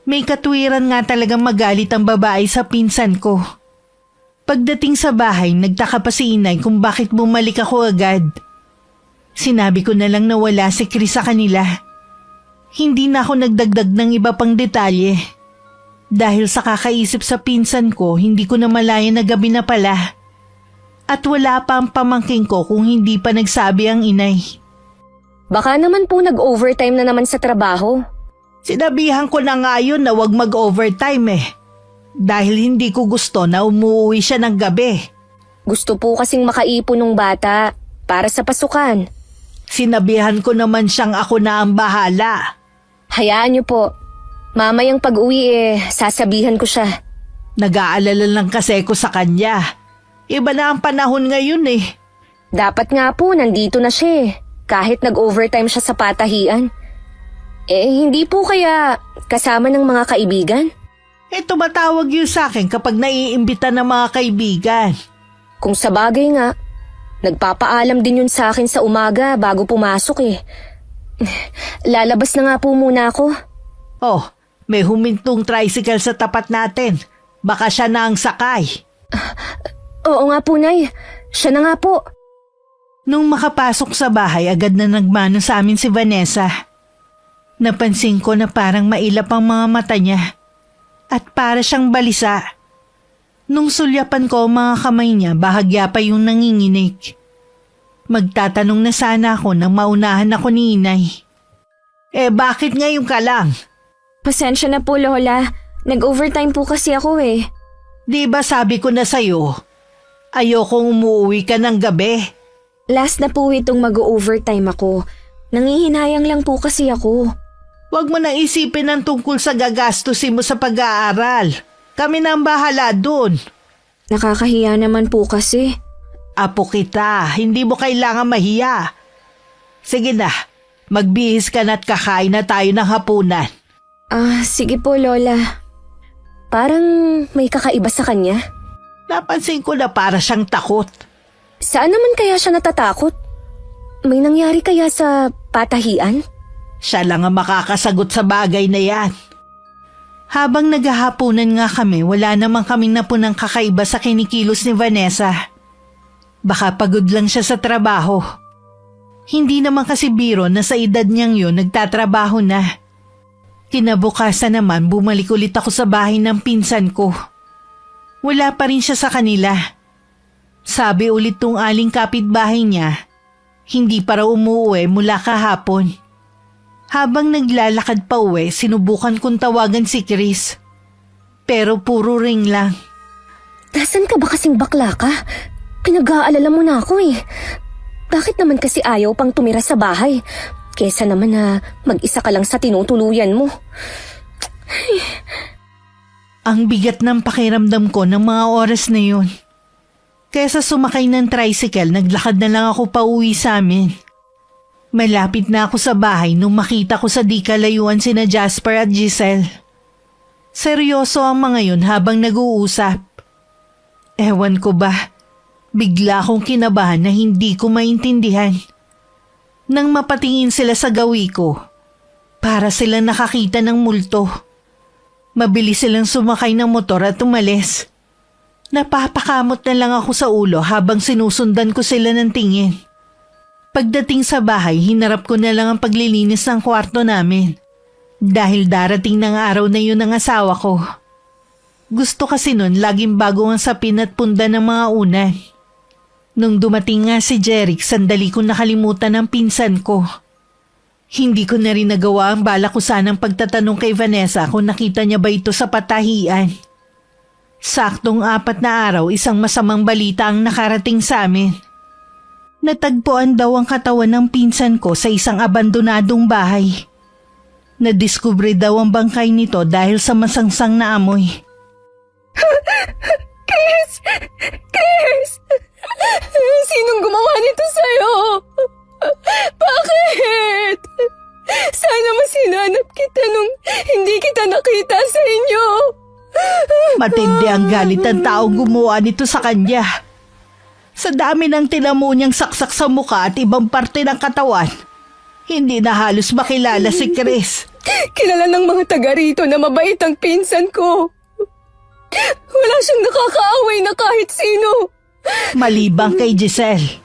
May katwiran nga talagang magalit ang babae sa pinsan ko. Pagdating sa bahay, nagtaka pa si inay kung bakit bumalik ako agad. Sinabi ko na lang na wala si Chris sa kanila. Hindi na ako nagdagdag ng iba pang detalye. Dahil sa kakaisip sa pinsan ko, hindi ko na malaya na gabi na pala. At wala pa ang pamangking ko kung hindi pa nagsabi ang inay. Baka naman po nag-overtime na naman sa trabaho. Sinabihan ko na nga yun na wag mag-overtime Dahil hindi ko gusto na umuwi siya ng gabi. Gusto po kasing makaipon ng bata para sa pasukan. Sinabihan ko naman siyang ako na ang bahala. Hayaan niyo po. Mamayang pag-uwi sasabihan ko siya. Nag-aalala lang kasi ko sa kanya. Iba na ang panahon ngayon Dapat nga po nandito na siya kahit nag-overtime siya sa patahian. Hindi po kaya kasama ng mga kaibigan? Tumatawag yun sa akin kapag naiimbita ng mga kaibigan. Kung sa bagay nga, nagpapaalam din yun sa akin sa umaga bago pumasok Lalabas na nga po muna ako. Oh, may humintong tricycle sa tapat natin. Baka siya na ang sakay. Oo nga po, Nay. Siya na nga po. Nung makapasok sa bahay, agad na nagmano sa amin si Vanessa. Napansin ko na parang mailap ang mga mata niya. At para siyang balisa. Nung sulyapan ko ang mga kamay niya, bahagya pa yung nanginginig. Magtatanong na sana ako nang maunahan ako ni inay. Bakit ngayon ka lang? Pasensya na po, Lola. Nag-overtime po kasi ako Di ba sabi ko na sa'yo, ayokong umuwi ka ng gabi? Last na po itong mag-overtime ako. Nangihinayang lang po kasi ako. Huwag mo nang isipin ang tungkol sa gagastusin mo sa pag-aaral. Kami na ang bahala dun. Nakakahiya naman po kasi. Apo kita, hindi mo kailangan mahiya. Sige na, magbihis ka na't kakain na tayo ng hapunan. Sige po, Lola. Parang may kakaiba sa kanya. Napansin ko na para siyang takot. Saan naman kaya siya natatakot? May nangyari kaya sa patahian? Siya lang ang makakasagot sa bagay na yan. Habang naghahapunan nga kami, wala namang kaming napunang kakaiba sa kinikilos ni Vanessa. Baka pagod lang siya sa trabaho. Hindi naman kasi biro na sa edad niyang yun nagtatrabaho na. Kinabukasan naman bumalik ulit ako sa bahay ng pinsan ko. Wala pa rin siya sa kanila. Sabi ulit tong aling kapitbahay niya, hindi pa raw umuwi mula kahapon. Habang naglalakad pa uwi, sinubukan kong tawagan si Chris. Pero puro ring lang. Nasaan ka ba kasing bakla ka? Pinag-aalala mo na ako Bakit naman kasi ayaw pang tumira sa bahay? Kesa naman na mag-isa ka lang sa tinutuluyan mo. Ang bigat ng pakiramdam ko ng mga oras na yun. Kesa sumakay ng tricycle, naglakad na lang ako pauwi sa amin. Malapit na ako sa bahay nung makita ko sa di kalayuan sina Jasper at Giselle. Seryoso ang mga yun habang nag-uusap. Ewan ko ba, bigla akong kinabahan na hindi ko maintindihan. Nang mapatingin sila sa gawi ko, para silang nakakita ng multo. Mabilis silang sumakay ng motor at umalis. Napapakamot na lang ako sa ulo habang sinusundan ko sila ng tingin. Pagdating sa bahay, hinarap ko na lang ang paglilinis ng kwarto namin. Dahil darating ng araw na yun ang asawa ko. Gusto kasi nun laging bago ang sapin at punda ng mga unan. Nung dumating nga si Jeric, sandali ko nakalimutan ang pinsan ko. Hindi ko na rin nagawa ang bala ko sanang pagtatanong kay Vanessa kung nakita niya ba ito sa patahian. Saktong 4 na araw, isang masamang balita ang nakarating sa amin. Natagpuan daw ang katawan ng pinsan ko sa isang abandonadong bahay. Nadiskubre daw ang bangkay nito dahil sa masangsang na amoy. Chris! Chris! Sinong gumawa nito sa'yo? Bakit? Sana masinanap kita nung hindi kita nakita sa inyo. Matindi ang galit ng taong gumawa nito sa kanya. Sa dami ng tinamo niyang saksak sa mukha at ibang parte ng katawan, hindi na halos makilala si Chris. Kilala ng mga taga rito na mabait ang pinsan ko. Wala siyang nakakaaway na kahit sino. Malibang kay Giselle.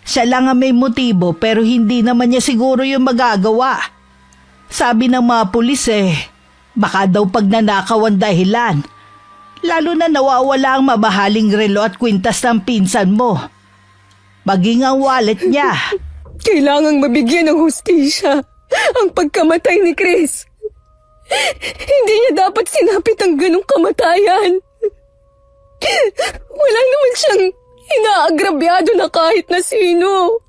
Siya lang ang may motibo pero hindi naman niya siguro yung magagawa. Sabi ng mga pulis baka daw pagnanakaw ang dahilan. Lalo na nawawala ang mabahaling relo at kwintas ng pinsan mo. Maging ang wallet niya. Kailangang mabigyan ng hustisya ang pagkamatay ni Chris. Hindi niya dapat sinapit ang ganong kamatayan. Wala naman siyang inaagrabyado na kahit na sino.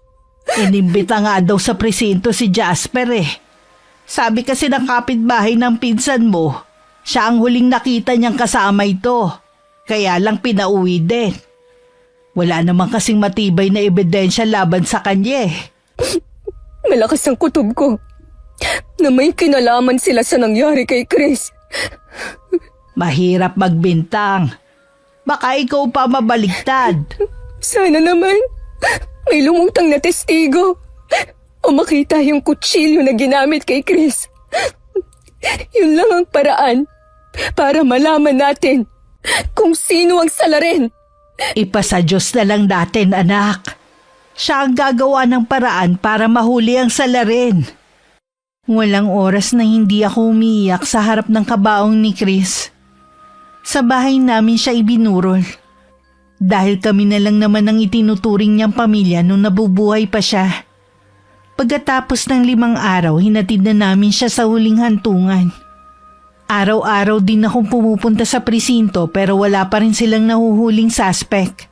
Inimbita nga daw sa presinto si Jasper Sabi kasi ng kapitbahay ng pinsan mo, siya ang huling nakita niyang kasama ito. Kaya lang pinauwi din. Wala naman kasing matibay na ebidensya laban sa kanya Malakas ang kutob ko na may kinalaman sila sa nangyari kay Chris. Mahirap magbintang. Baka ikaw pa mabaligtad. Sana naman may lumutang na testigo o makita yung kutsilyo na ginamit kay Chris. Yun lang ang paraan para malaman natin kung sino ang salarin. Ipasa Diyos na lang natin, anak. Siya ang gagawa ng paraan para mahuli ang salarin. Walang oras na hindi ako umiiyak sa harap ng kabaong ni Chris. Sa bahay namin siya ibinurol. Dahil kami na lang naman ang itinuturing niyang pamilya nung nabubuhay pa siya. Pagkatapos ng 5 araw, hinatid na namin siya sa huling hantungan. Araw-araw din akong pumupunta sa presinto pero wala pa rin silang nahuhuling suspect.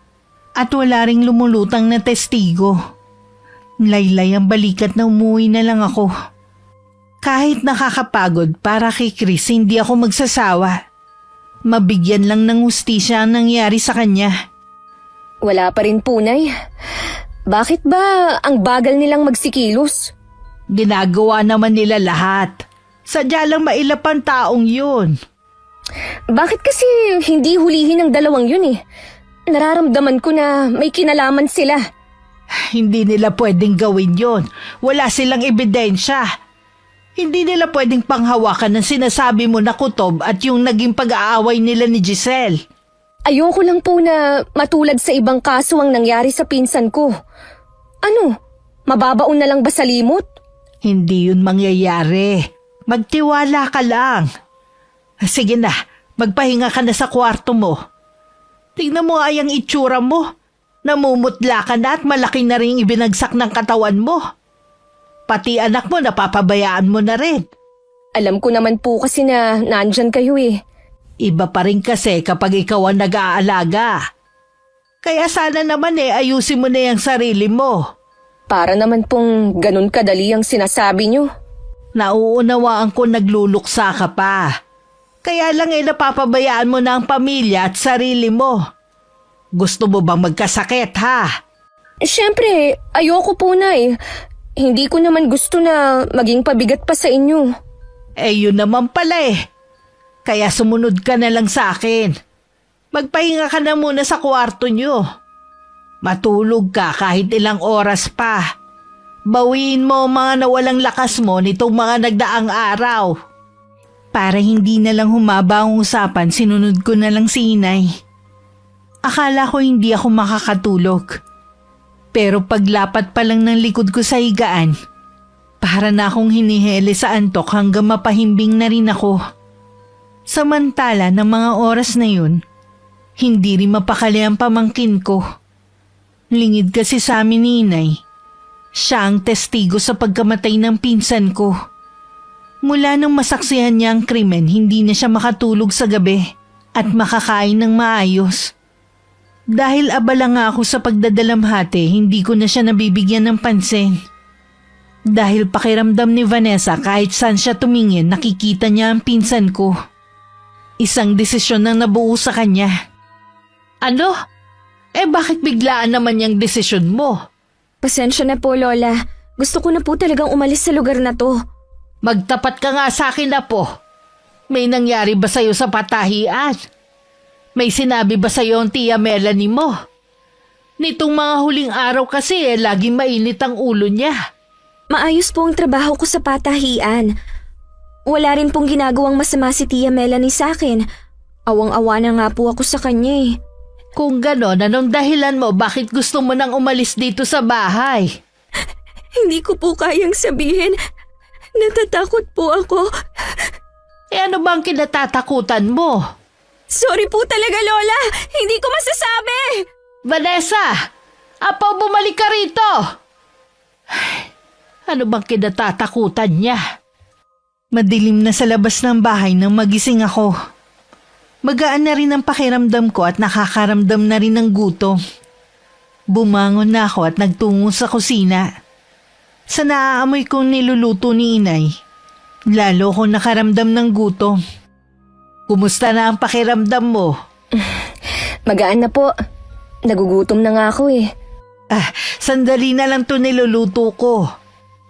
At wala ring lumulutang na testigo. Laylay ang balikat na umuwi na lang ako. Kahit nakakapagod para kay Chris, hindi ako magsasawa. Mabigyan lang ng hustisya ang nangyari sa kanya. Wala pa rin punay. Bakit ba ang bagal nilang magsikilos? Ginagawa naman nila lahat. Sadya lang mailap ang taong yun. Bakit kasi hindi hulihin ng dalawang yun Nararamdaman ko na may kinalaman sila. Hindi nila pwedeng gawin yun. Wala silang ebidensya. Hindi nila pwedeng panghawakan ng sinasabi mo na kutob at yung naging pag-aaway nila ni Giselle. Ayoko lang po na matulad sa ibang kaso ang nangyari sa pinsan ko. Ano? Mababaon na lang ba sa limot? Hindi yun mangyayari. Magtiwala ka lang. Sige na, magpahinga ka na sa kwarto mo. Tingnan mo ay ang itsura mo. Namumutla ka na at malaki na rin ibinagsak ng katawan mo. Pati anak mo napapabayaan mo na rin. Alam ko naman po kasi na nandyan kayo Iba pa rin kasi kapag ikaw ang nag-aalaga. Kaya sana naman ayusin mo na yung sarili mo. Para naman pong ganun kadali ang sinasabi nyo. Nauunawaan ko nagluluksa ka pa. Kaya lang napapabayaan mo na ang pamilya at sarili mo. Gusto mo bang magkasakit ha? Siyempre, ayoko po na Hindi ko naman gusto na maging pabigat pa sa inyo. Yun naman pala Kaya sumunod ka na lang sa akin. Magpahinga ka na muna sa kwarto nyo. Matulog ka kahit ilang oras pa. Bawiin mo ang mga nawalang lakas mo nitong mga nagdaang araw. Para hindi na lang humaba ang usapan, sinunod ko na lang si Inay. Akala ko hindi ako makakatulog. Pero paglapat pa lang ng likod ko sa higaan, para na akong hinihele sa antok hanggang mapahimbing na rin ako. Samantala ng mga oras na yun, hindi rin mapakali ang pamangkin ko. Lingid kasi sa amin ni Inay. Siya ang testigo sa pagkamatay ng pinsan ko. Mula nang masaksihan niya ang krimen, hindi na siya makatulog sa gabi at makakain ng maayos. Dahil abala nga ako sa pagdadalamhati, hindi ko na siya nabibigyan ng pansin. Dahil pakiramdam ni Vanessa kahit saan siya tumingin, nakikita niya ang pinsan ko. Isang desisyon ang nabuo sa kanya. Ano? Bakit biglaan naman yung desisyon mo? Pasensya na po, Lola. Gusto ko na po talagang umalis sa lugar na to. Magtapat ka nga sa akin na po. May nangyari ba sa'yo sa patahian? May sinabi ba sa'yo ang tiya Melanie mo? Nitong mga huling araw kasi laging mainit ang ulo niya. Maayos po ang trabaho ko sa patahian. Wala rin pong ginagawang masama si Tia Melanie sa akin. Awang-awa na nga po ako sa kanya eh. Kung ganon, anong dahilan mo bakit gusto mo nang umalis dito sa bahay? Hindi ko po kayang sabihin. Natatakot po ako. Ano bang kinatatakutan mo? Sorry po talaga, Lola. Hindi ko masasabi. Vanessa! Apaw, bumalik ka rito! Ano bang kinatatakutan niya? Madilim na sa labas ng bahay nang magising ako. Magaan na rin ang pakiramdam ko at nakakaramdam na rin ng gutom. Bumangon na ako at nagtungo sa kusina. Sa naaamoy kong niluluto ni inay, lalo kong nakaramdam ng gutom. Kumusta na ang pakiramdam mo? Magaan na po. Nagugutom na nga ako eh. Sandali na lang to niluluto ko.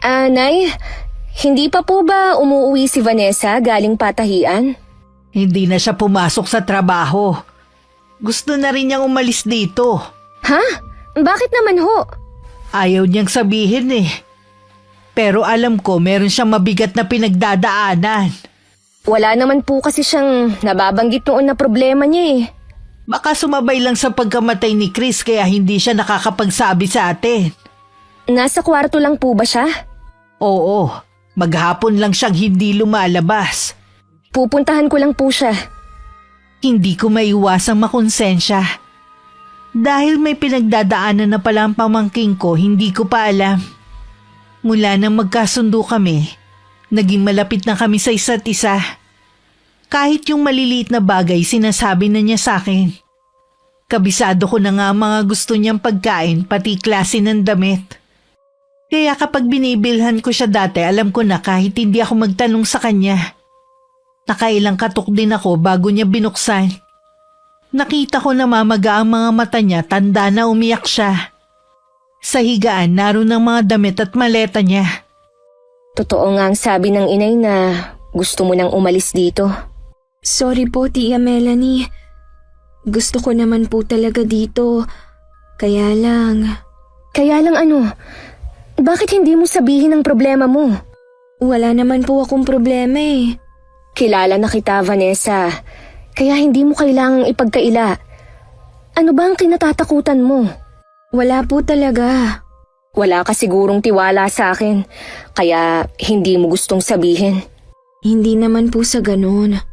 Nay, hindi pa po ba umuwi si Vanessa galing patahian? Hindi na siya pumasok sa trabaho. Gusto na rin niyang umalis dito. Ha? Bakit naman ho? Ayaw niyang sabihin eh. Pero alam ko meron siyang mabigat na pinagdadaanan. Wala naman po kasi siyang nababanggit noon na problema niya eh. Baka sumabay lang sa pagkamatay ni Chris kaya hindi siya nakakapagsabi sa atin. Nasa kwarto lang po ba siya? Oo, maghapon lang siyang hindi lumalabas. Pupuntahan ko lang po siya. Hindi ko maiwasang makonsensya. Dahil may pinagdadaanan na pala ang pamangking ko, hindi ko pa alam. Mula nang magkasundo kami, naging malapit na kami sa isa't isa. Kahit yung maliliit na bagay sinasabi na niya sa akin. Kabisado ko na nga ang mga gusto niyang pagkain pati klase ng damit. Kaya kapag binibilhan ko siya dati alam ko na kahit hindi ako magtanong sa kanya. Nakailang katok din ako bago niya binuksan. Nakita ko na mamaga ang mga mata niya, tanda na umiyak siya. Sa higaan naroon ang mga damit at maleta niya. Totoo nga ang sabi ng inay na gusto mo nang umalis dito. Sorry po, Tia Melanie. Gusto ko naman po talaga dito. Kaya lang... Kaya lang ano? Bakit hindi mo sabihin ang problema mo? Wala naman po akong problema eh. Kilala na kita, Vanessa. Kaya hindi mo kailangang ipagkaila. Ano ba ang kinatatakutan mo? Wala po talaga. Wala ka sigurong tiwala sa akin. Kaya hindi mo gustong sabihin. Hindi naman po sa ganun.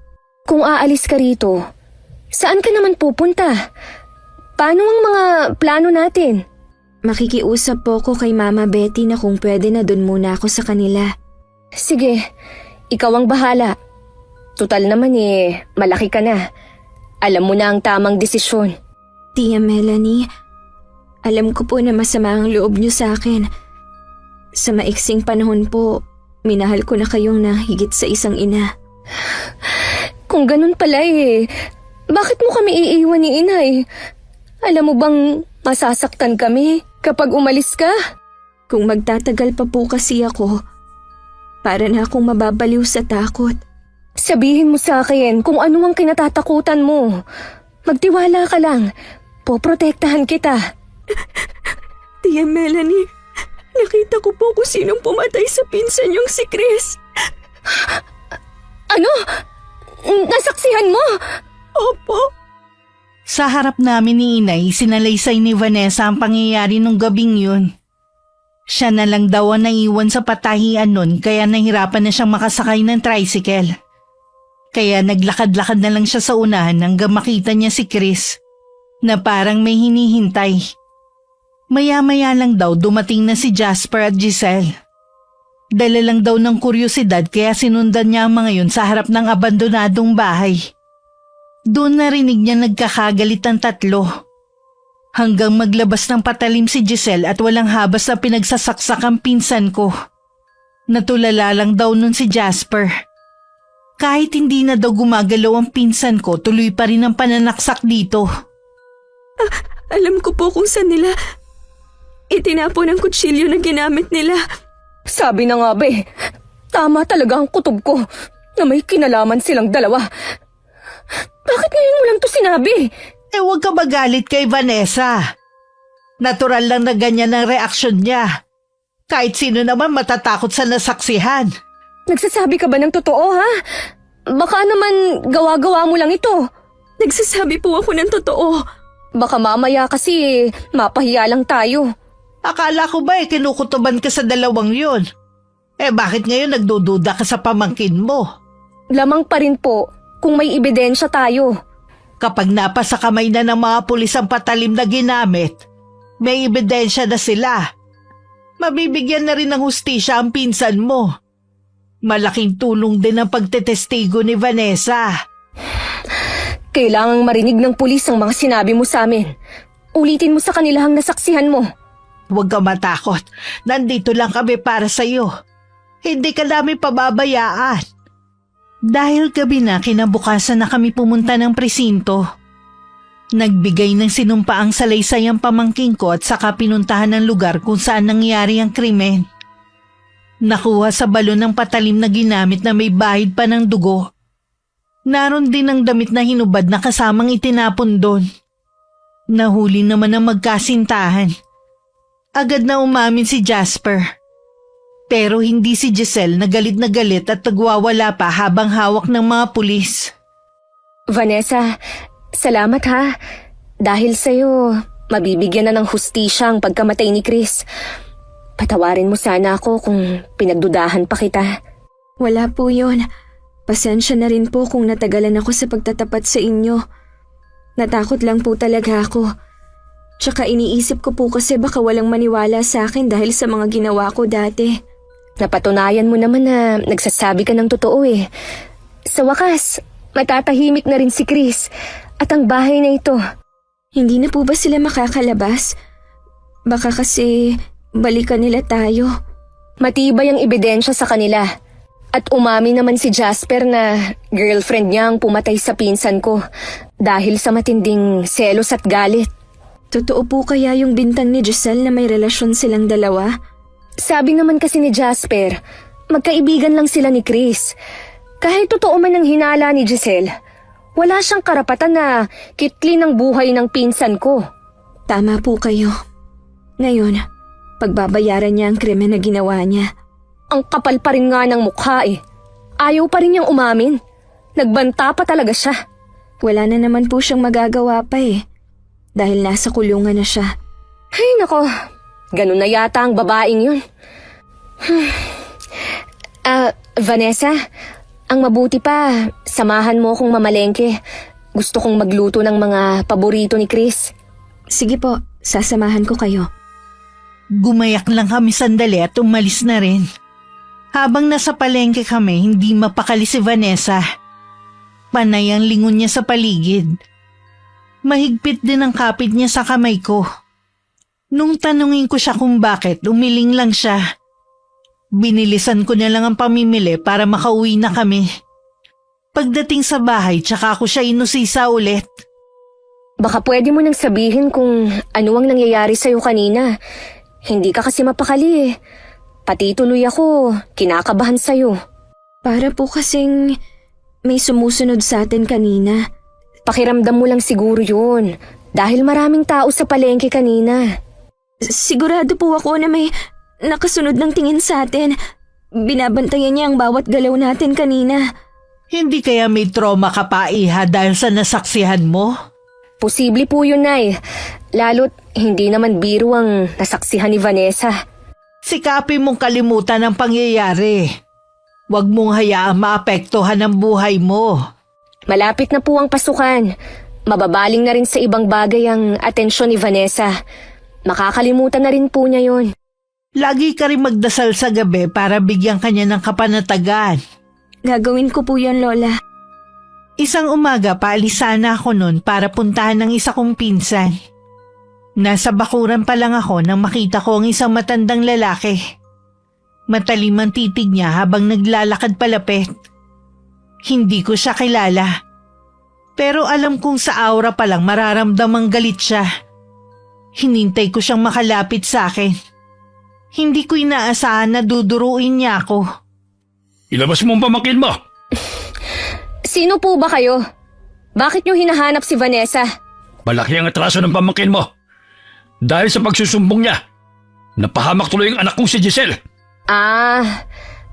Kung aalis ka rito, saan ka naman pupunta? Paano ang mga plano natin? Makikiusap po ko kay Mama Betty na kung pwede na dun muna ako sa kanila. Sige, ikaw ang bahala. Tutal naman malaki ka na. Alam mo na ang tamang desisyon. Tia Melanie, alam ko po na masama ang loob niyo sa akin. Sa maiksing panahon po, minahal ko na kayong na higit sa isang ina. Kung ganun pala bakit mo kami iiwan ni inay? Alam mo bang masasaktan kami kapag umalis ka? Kung magtatagal pa po kasi ako, para na akong mababaliw sa takot. Sabihin mo sa akin kung ano ang kinatatakutan mo. Magtiwala ka lang. Poprotektahan kita. Tia Melanie, nakita ko po kung sinong pumatay sa pinsan niyong si Chris. Ano? Nasaksihan mo? Opo. Sa harap namin ni inay, sinalaysay ni Vanessa ang pangyayari nung gabing yun. Siya na lang daw ang naiwan sa patahian nun kaya nahirapan na siyang makasakay ng tricycle. Kaya naglakad-lakad na lang siya sa unahan hanggang makita niya si Chris na parang may hinihintay. Maya-maya lang daw dumating na si Jasper at Giselle. Dala lang daw ng kuryosidad kaya sinundan niya ang mga yun sa harap ng abandonadong bahay. Doon narinig niya nagkakagalit ang tatlo. Hanggang maglabas ng patalim si Giselle at walang habas na pinagsasaksak ang pinsan ko. Natulala lang daw nun si Jasper. Kahit hindi na daw gumagalaw ang pinsan ko, tuloy pa rin ang pananaksak dito. Alam ko po kung saan nila itinapon ang kutsilyo na ginamit nila. Sabi na nga tama talaga ang kutob ko na may kinalaman silang dalawa. Bakit ngayon mo lang to sinabi? Huwag ka magalit kay Vanessa. Natural lang na ganyan ang reaksyon niya. Kahit sino naman matatakot sa nasaksihan. Nagsasabi ka ba ng totoo, ha? Baka naman gawa-gawa mo lang ito. Nagsasabi po ako ng totoo. Baka mamaya kasi mapahiya lang tayo. Akala ko ba kinukutuban ka sa dalawang yun? Bakit ngayon nagdududa ka sa pamangkin mo? Lamang pa rin po kung may ebidensya tayo. Kapag napasa kamay na ng mga pulis ang patalim na ginamit, may ebidensya na sila. Mabibigyan na rin ng hustisya ang pinsan mo. Malaking tulong din ang pagtetestigo ni Vanessa. Kailangang marinig ng pulis ang mga sinabi mo sa amin. Ulitin mo sa kanila ang nasaksihan mo. Huwag ka matakot. Nandito lang kami para sa'yo. Hindi ka namin pababayaan. Dahil gabi na, kinabukasan na kami pumunta ng presinto. Nagbigay ng sinumpaang salaysay ang pamangking ko at saka pinuntahan ng lugar kung saan nangyari ang krimen. Nakuha sa balon ng patalim na ginamit na may bahid pa ng dugo. Naroon din ang damit na hinubad na kasamang itinapon doon. Nahuli naman ang magkasintahan. Agad na umamin si Jasper. Pero hindi si Giselle na galit at nagwawala pa habang hawak ng mga pulis. Vanessa, salamat ha. Dahil sa'yo, mabibigyan na ng hustisya ang pagkamatay ni Chris. Patawarin mo sana ako kung pinagdudahan pa kita. Wala po yun. Pasensya na rin po kung natagalan ako sa pagtatapat sa inyo. Natakot lang po talaga ako. Tsaka iniisip ko po kasi baka walang maniwala sa akin dahil sa mga ginawa ko dati. Napatunayan mo naman na nagsasabi ka ng totoo eh. Sa wakas, matatahimik na rin si Chris at ang bahay na ito. Hindi na po ba sila makakalabas? Baka kasi balikan nila tayo. Matibay ang ebidensya sa kanila. At umamin naman si Jasper na girlfriend niya ang pumatay sa pinsan ko dahil sa matinding selos at galit. Totoo po kaya yung bintang ni Giselle na may relasyon silang dalawa? Sabi naman kasi ni Jasper, magkaibigan lang sila ni Chris. Kahit totoo man ang hinala ni Giselle, wala siyang karapatan na kitli ng buhay ng pinsan ko. Tama po kayo. Ngayon, pagbabayaran niya ang krimen na ginawa niya. Ang kapal pa rin nga ng mukha eh. Ayaw pa rin niyang umamin. Nagbanta pa talaga siya. Wala na naman po siyang magagawa pa eh. Dahil nasa kulungan na siya. Ay nako, ganun na yata ang babaeng yun. Vanessa, ang mabuti pa, samahan mo akong mamalengke. Gusto kong magluto ng mga paborito ni Chris. Sige po, sasamahan ko kayo. Gumayak lang kami sandali at umalis na rin. Habang nasa palengke kami, hindi mapakali si Vanessa. Panay ang lingon niya sa paligid. Mahigpit din ang kapit niya sa kamay ko. Nung tanungin ko siya kung bakit, umiling lang siya. Binilisan ko na lang ang pamimili para makauwi na kami. Pagdating sa bahay, tsaka ako siya inusisa ulit. Baka pwede mo nang sabihin kung ano ang nangyayari sa'yo kanina. Hindi ka kasi mapakali eh. Pati tuloy ako, kinakabahan sa'yo. Para po kasing may sumusunod sa atin kanina. Pakiramdam mo lang siguro yun. Dahil maraming tao sa palengke kanina. Sigurado po ako na may nakasunod ng tingin sa atin. Binabantayan niya ang bawat galaw natin kanina. Hindi kaya may trauma ka pa, Iha, dahil sa nasaksihan mo? Posible po yun, Nay. Lalo't hindi naman biro ang nasaksihan ni Vanessa. Sikapin mong kalimutan ang pangyayari. Huwag mong hayaang maapektuhan ang buhay mo. Malapit na po ang pasukan. Mababaling na rin sa ibang bagay ang atensyon ni Vanessa. Makakalimutan na rin po niya yun. Lagi ka rin magdasal sa gabi para bigyan kanya ng kapanatagan. Gagawin ko po yan, Lola. Isang umaga, paalisan na ako nun para puntahan ng isa kong pinsan. Nasa bakuran pa lang ako nang makita ko ang isang matandang lalaki. Matalim ang titig niya habang naglalakad palapit. Hindi ko siya kilala. Pero alam kong sa aura pa lang mararamdamang galit siya. Hinintay ko siyang makalapit sa akin. Hindi ko inaasahan na duduruin niya ako. Ilabas mo ang pamangkin mo! Sino po ba kayo? Bakit niyo hinahanap si Vanessa? Malaki ang atraso ng pamangkin mo. Dahil sa pagsusumbong niya, napahamak tuloy ang anak kong si Giselle. Ah,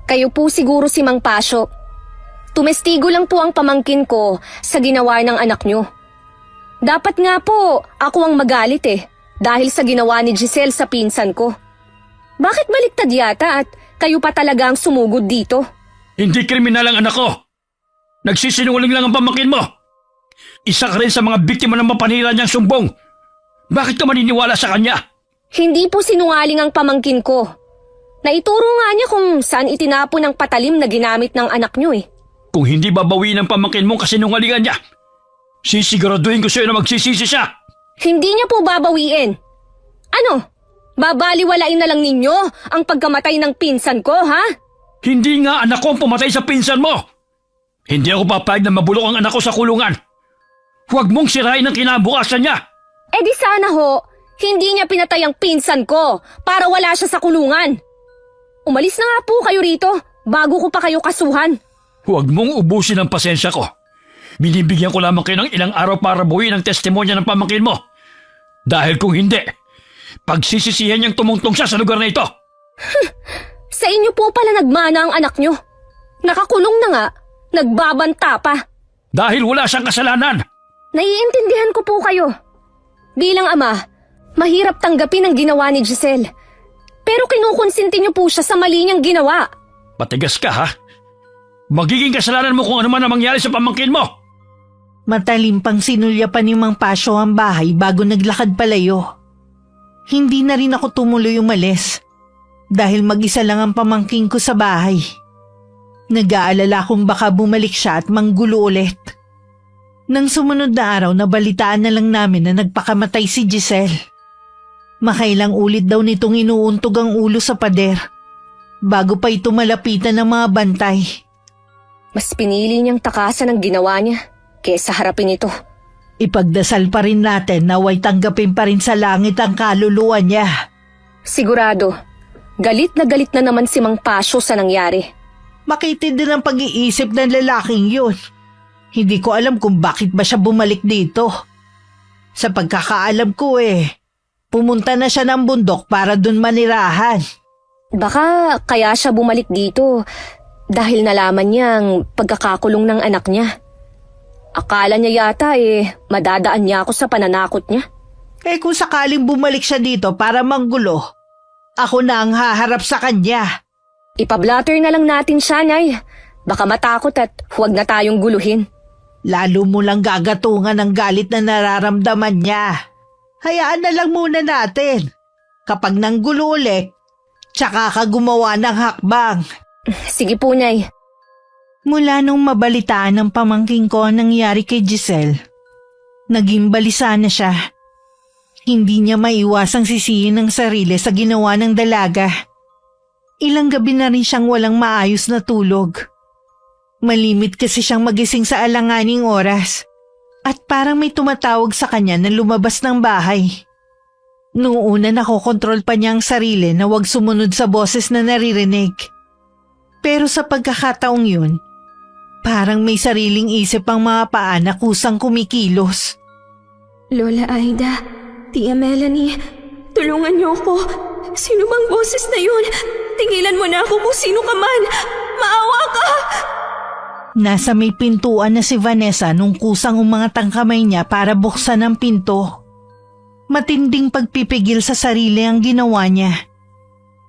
kayo po siguro si Mang Pasyo. Tumestigo lang po ang pamangkin ko sa ginawa ng anak nyo. Dapat nga po ako ang magalit dahil sa ginawa ni Giselle sa pinsan ko. Bakit baliktad yata at kayo pa talaga ang sumugod dito? Hindi kriminal ang anak ko. Nagsisinungaling lang ang pamangkin mo. Isa ka rin sa mga biktima ng mapanira niyang sumbong. Bakit ka maniniwala sa kanya? Hindi po sinungaling ang pamangkin ko. Naituro nga niya kung saan itinapon ang patalim na ginamit ng anak nyo Kung hindi babawiin ng pamangkin mo kasi nungalingan niya, sisiguraduhin ko sa'yo na magsisisi siya. Hindi niya po babawiin. Ano? Babaliwalain na lang ninyo ang pagkamatay ng pinsan ko, ha? Hindi nga anak ko ang pumatay sa pinsan mo. Hindi ako papayag na mabulok ang anak ko sa kulungan. Huwag mong sirain ang kinabukasan niya. Eh di sana ho, hindi niya pinatay ang pinsan ko para wala siya sa kulungan. Umalis na nga po kayo rito bago ko pa kayo kasuhan. Huwag mong ubusin ang pasensya ko. Binibigyan ko lamang kayo ng ilang araw para buuin ang testimonya ng pamangkin mo. Dahil kung hindi, pagsisisihan niyang tumungtong siya sa lugar na ito. Sa inyo po pala nagmana ang anak niyo. Nakakulong na nga, nagbabanta pa. Dahil wala siyang kasalanan. Naiintindihan ko po kayo. Bilang ama, mahirap tanggapin ang ginawa ni Giselle. Pero kinukonsinti niyo po siya sa mali niyang ginawa. Patigas ka ha? Magiging kasalanan mo kung ano man ang mangyari sa pamangkin mo. Matalim pang sinulya pa ni Mang Pasyo ang bahay bago naglakad palayo. Hindi na rin ako tumuloy umalis dahil mag-isa lang ang pamangkin ko sa bahay. Nag-aalala kung baka bumalik siya at manggulo ulit. Nang sumunod na araw, nabalitaan na lang namin na nagpakamatay si Giselle. Makailang ulit daw nitong inuuntog ang ulo sa pader bago pa ito malapitan ng mga bantay. Mas pinili niyang takasan ang ginawa niya kesa harapin ito. Ipagdasal pa rin natin na nawa'y tanggapin pa rin sa langit ang kaluluwa niya. Sigurado, galit na naman si Mang Pasyo sa nangyari. Makitid din ang pag-iisip ng lalaking yun. Hindi ko alam kung bakit ba siya bumalik dito. Sa pagkakaalam ko pumunta na siya ng bundok para dun manirahan. Baka kaya siya bumalik dito dahil nalaman niya ang pagkakakulong ng anak niya. Akala niya yata madadaan niya ako sa pananakot niya. Kung sakaling bumalik siya dito para manggulo, ako na ang haharap sa kanya. Ipablatter na lang natin siya, Nay. Baka matakot at huwag na tayong guluhin. Lalo mo lang gagatungan ang galit na nararamdaman niya. Hayaan na lang muna natin. Kapag nanggulo ulit, tsaka ka gumawa ng hakbang. Sige po, Nay. Mula nung mabalitaan ng pamangking ko ang nangyari kay Giselle, naging balisa na siya. Hindi niya maiwasang sisihin ng sarili sa ginawa ng dalaga. Ilang gabi na rin siyang walang maayos na tulog. Malimit kasi siyang magising sa alanganing oras at parang may tumatawag sa kanya na lumabas ng bahay. Noong una nakokontrol pa niya ang sarili na huwag sumunod sa boses na naririnig. Pero sa pagkakataong yun, parang may sariling isip ang mga paa na kusang kumikilos. Lola Aida, Tia Melanie, tulungan niyo ako. Sino bang boses na yun? Tingilan mo na ako kung sino ka man. Maawa ka! Nasa may pintuan na si Vanessa nung kusang umangat kamay niya para buksan ang pinto. Matinding pagpipigil sa sarili ang ginawa niya.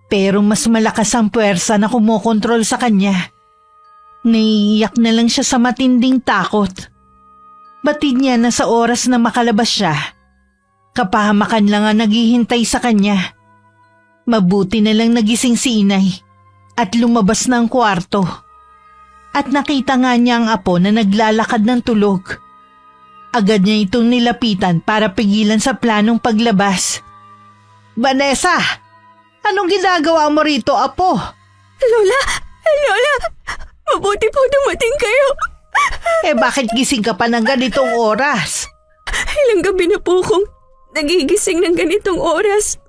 Pero mas malakas ang puwersa na kumokontrol sa kanya. Naiiyak na lang siya sa matinding takot. Batid niya na sa oras na makalabas siya, kapahamakan lang ang naghihintay sa kanya. Mabuti na lang nagising si inay at lumabas ng kwarto. At nakita nga niya ang apo na naglalakad ng tulog. Agad niya itong nilapitan para pigilan sa planong paglabas. Vanessa! Anong ginagawa mo rito, apo? Lola! Mabuti po dumating kayo. Bakit gising ka pa ng ganitong oras? Ilang gabi na po akong nagigising ng ganitong oras.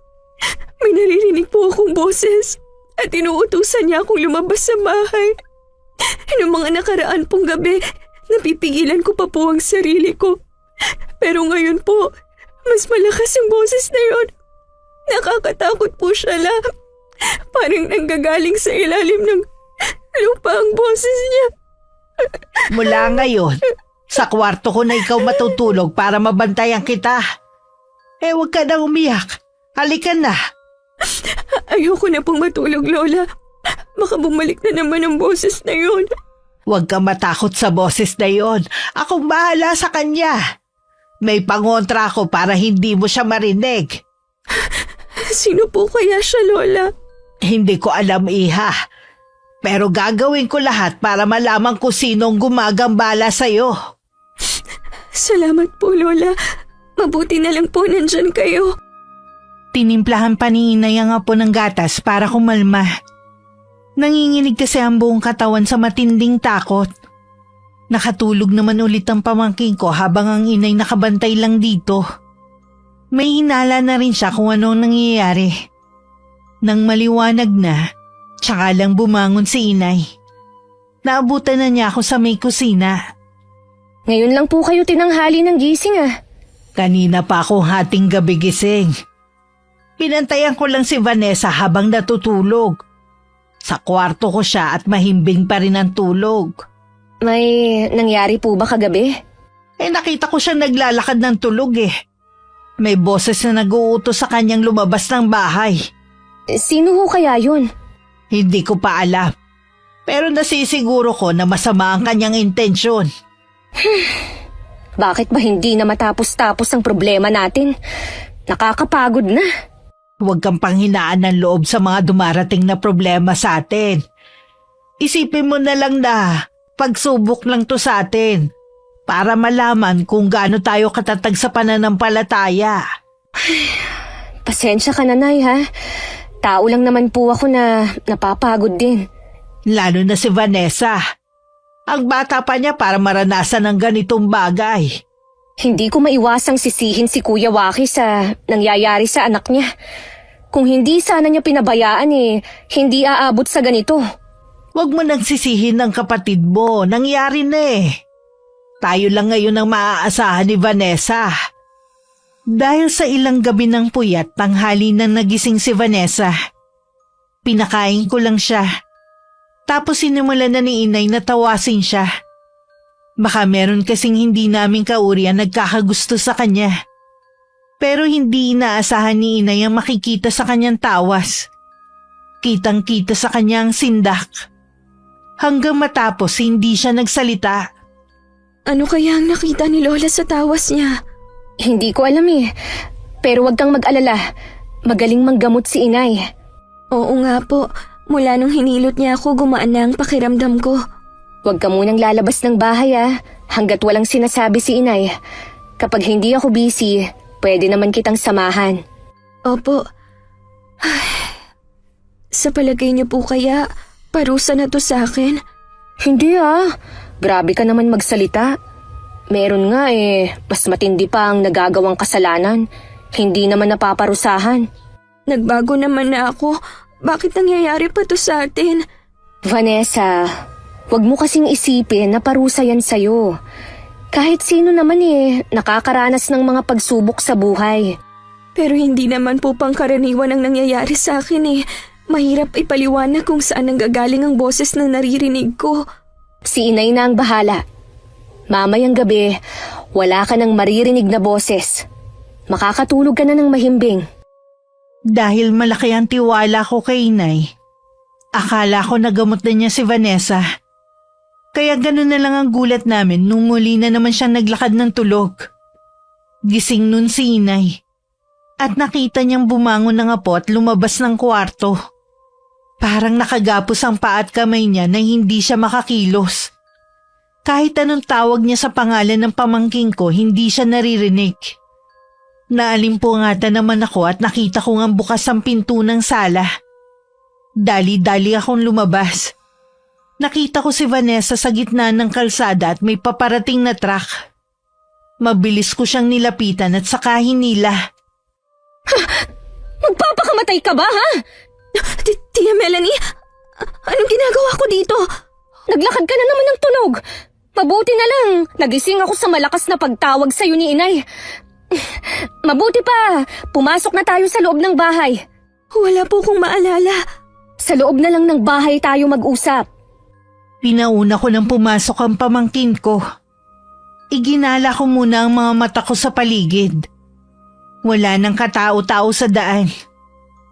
May naririnig po akong boses at inuutusan niya akong lumabas sa bahay. Noong mga nakaraan pong gabi, napipigilan ko pa po ang sarili ko. Pero ngayon po, mas malakas ang boses na yon. Nakakatakot po siya, La. Parang nanggagaling sa ilalim ng lupa ang boses niya. Mula ngayon, sa kwarto ko na ikaw matutulog para mabantayan kita. Huwag ka na umiyak. Halika na. Ayoko na pong matulog, Lola. Baka bumalik na naman ang boses na yun. Huwag kang matakot sa boses na yon. Akong bahala sa kanya. May pangontra ako para hindi mo siya marinig. Sino po kaya siya, Lola? Hindi ko alam, Iha. Pero gagawin ko lahat para malaman ko sinong gumagambala sa'yo. Salamat po, Lola. Mabuti na lang po nandyan kayo. Tinimplahan pa ni Inay ang apo ng gatas para kumalma. Nanginginig kasi ang buong katawan sa matinding takot. Nakatulog naman ulit ang pamangkin ko habang ang inay nakabantay lang dito. May hinala na rin siya kung anong nangyayari. Nang maliwanag na, tsaka lang bumangon si Inay. Naabutan na niya ako sa may kusina. Ngayon lang po kayo tinanghali ng gising ah. Kanina pa ako hating gabi gising. Pinantayan ko lang si Vanessa habang natutulog. Sa kwarto ko siya at mahimbing pa rin ang tulog. May nangyari po ba kagabi? Nakita ko siya naglalakad ng tulog eh. May boses na nag-uutos sa kanyang lumabas ng bahay. Sino ho kaya yun? Hindi ko pa alam. Pero nasisiguro ko na masama ang kanyang intensyon. Bakit ba hindi na matapos-tapos ang problema natin? Nakakapagod na. Huwag kang panghinaan ng loob sa mga dumarating na problema sa atin. Isipin mo na lang na pagsubok lang to sa atin para malaman kung gaano tayo katatag sa pananampalataya. Pasensya ka na, Nay, ha? Tao lang naman po ako na napapagod din. Lalo na si Vanessa. Ang bata pa niya para maranasan ng ganitong bagay. Hindi ko maiwasang sisihin si Kuya Waki sa nangyayari sa anak niya. Kung hindi sana niya pinabayaan hindi aabot sa ganito. Huwag mo nang sisihin ng kapatid mo. Nangyari na eh. Tayo lang ngayon ang maaasahan ni Vanessa. Dahil sa ilang gabi ng puyat, tanghali nang nagising si Vanessa. Pinakain ko lang siya. Tapos sinimulan na ni Inay na tawasin siya. Baka meron kasing hindi namin kaurian nagkakagusto sa kanya. Pero hindi inaasahan ni Inay ang makikita sa kanyang tawas. Kitang-kita sa kanyang sindak. Hanggang matapos hindi siya nagsalita. Ano kaya ang nakita ni Lola sa tawas niya? Hindi ko alam Pero wag kang mag-alala. Magaling manggamot si Inay. Oo nga po. Mula nung hinilot niya ako, gumaan na ang pakiramdam ko. Huwag ka munang lalabas ng bahay hanggat walang sinasabi si Inay. Kapag hindi ako busy, pwede naman kitang samahan. Opo. Sa palagay niyo po kaya, parusa na to sa akin? Hindi Grabe ka naman magsalita. Meron nga mas matindi pa ang nagagawang kasalanan. Hindi naman napaparusahan. Nagbago naman na ako. Bakit nangyayari pa to sa atin? Vanessa, huwag mo kasing isipin na parusa yan sa'yo. Kahit sino naman nakakaranas ng mga pagsubok sa buhay. Pero hindi naman po pangkaraniwan ang nangyayari sa akin Mahirap ipaliwanag kung saan nanggagaling ang boses na naririnig ko. Si Inay na ang bahala. Mamayang gabi, wala ka ng maririnig na boses. Makakatulog ka na ng mahimbing. Dahil malaki ang tiwala ko kay Inay, akala ko nagamot na niya si Vanessa. Kaya ganun na lang ang gulat namin nung muli na naman siyang naglakad ng tulog. Gising nun si Inay. At nakita niyang bumangon ng apo at lumabas ng kwarto. Parang nakagapos ang paa at kamay niya na hindi siya makakilos. Kahit anong tawag niya sa pangalan ng pamangking ko, hindi siya naririnig. Naalimpungatan naman ako at nakita ko ang bukas ang pinto ng sala. Dali-dali akong lumabas. Nakita ko si Vanessa sa gitna ng kalsada at may paparating na truck. Mabilis ko siyang nilapitan at saka hinila. Magpapakamatay ka ba, ha? Tia Melanie, anong ginagawa ko dito? Naglakad ka na naman ng tunog. Mabuti na lang, nagising ako sa malakas na pagtawag sa'yo ni Inay. Mabuti pa! Pumasok na tayo sa loob ng bahay. Wala po kong maalala. Sa loob na lang ng bahay tayo mag-usap. Pinauna ko nang pumasok ang pamangkin ko. Iginala ko muna ang mga mata ko sa paligid. Wala nang katao-tao sa daan.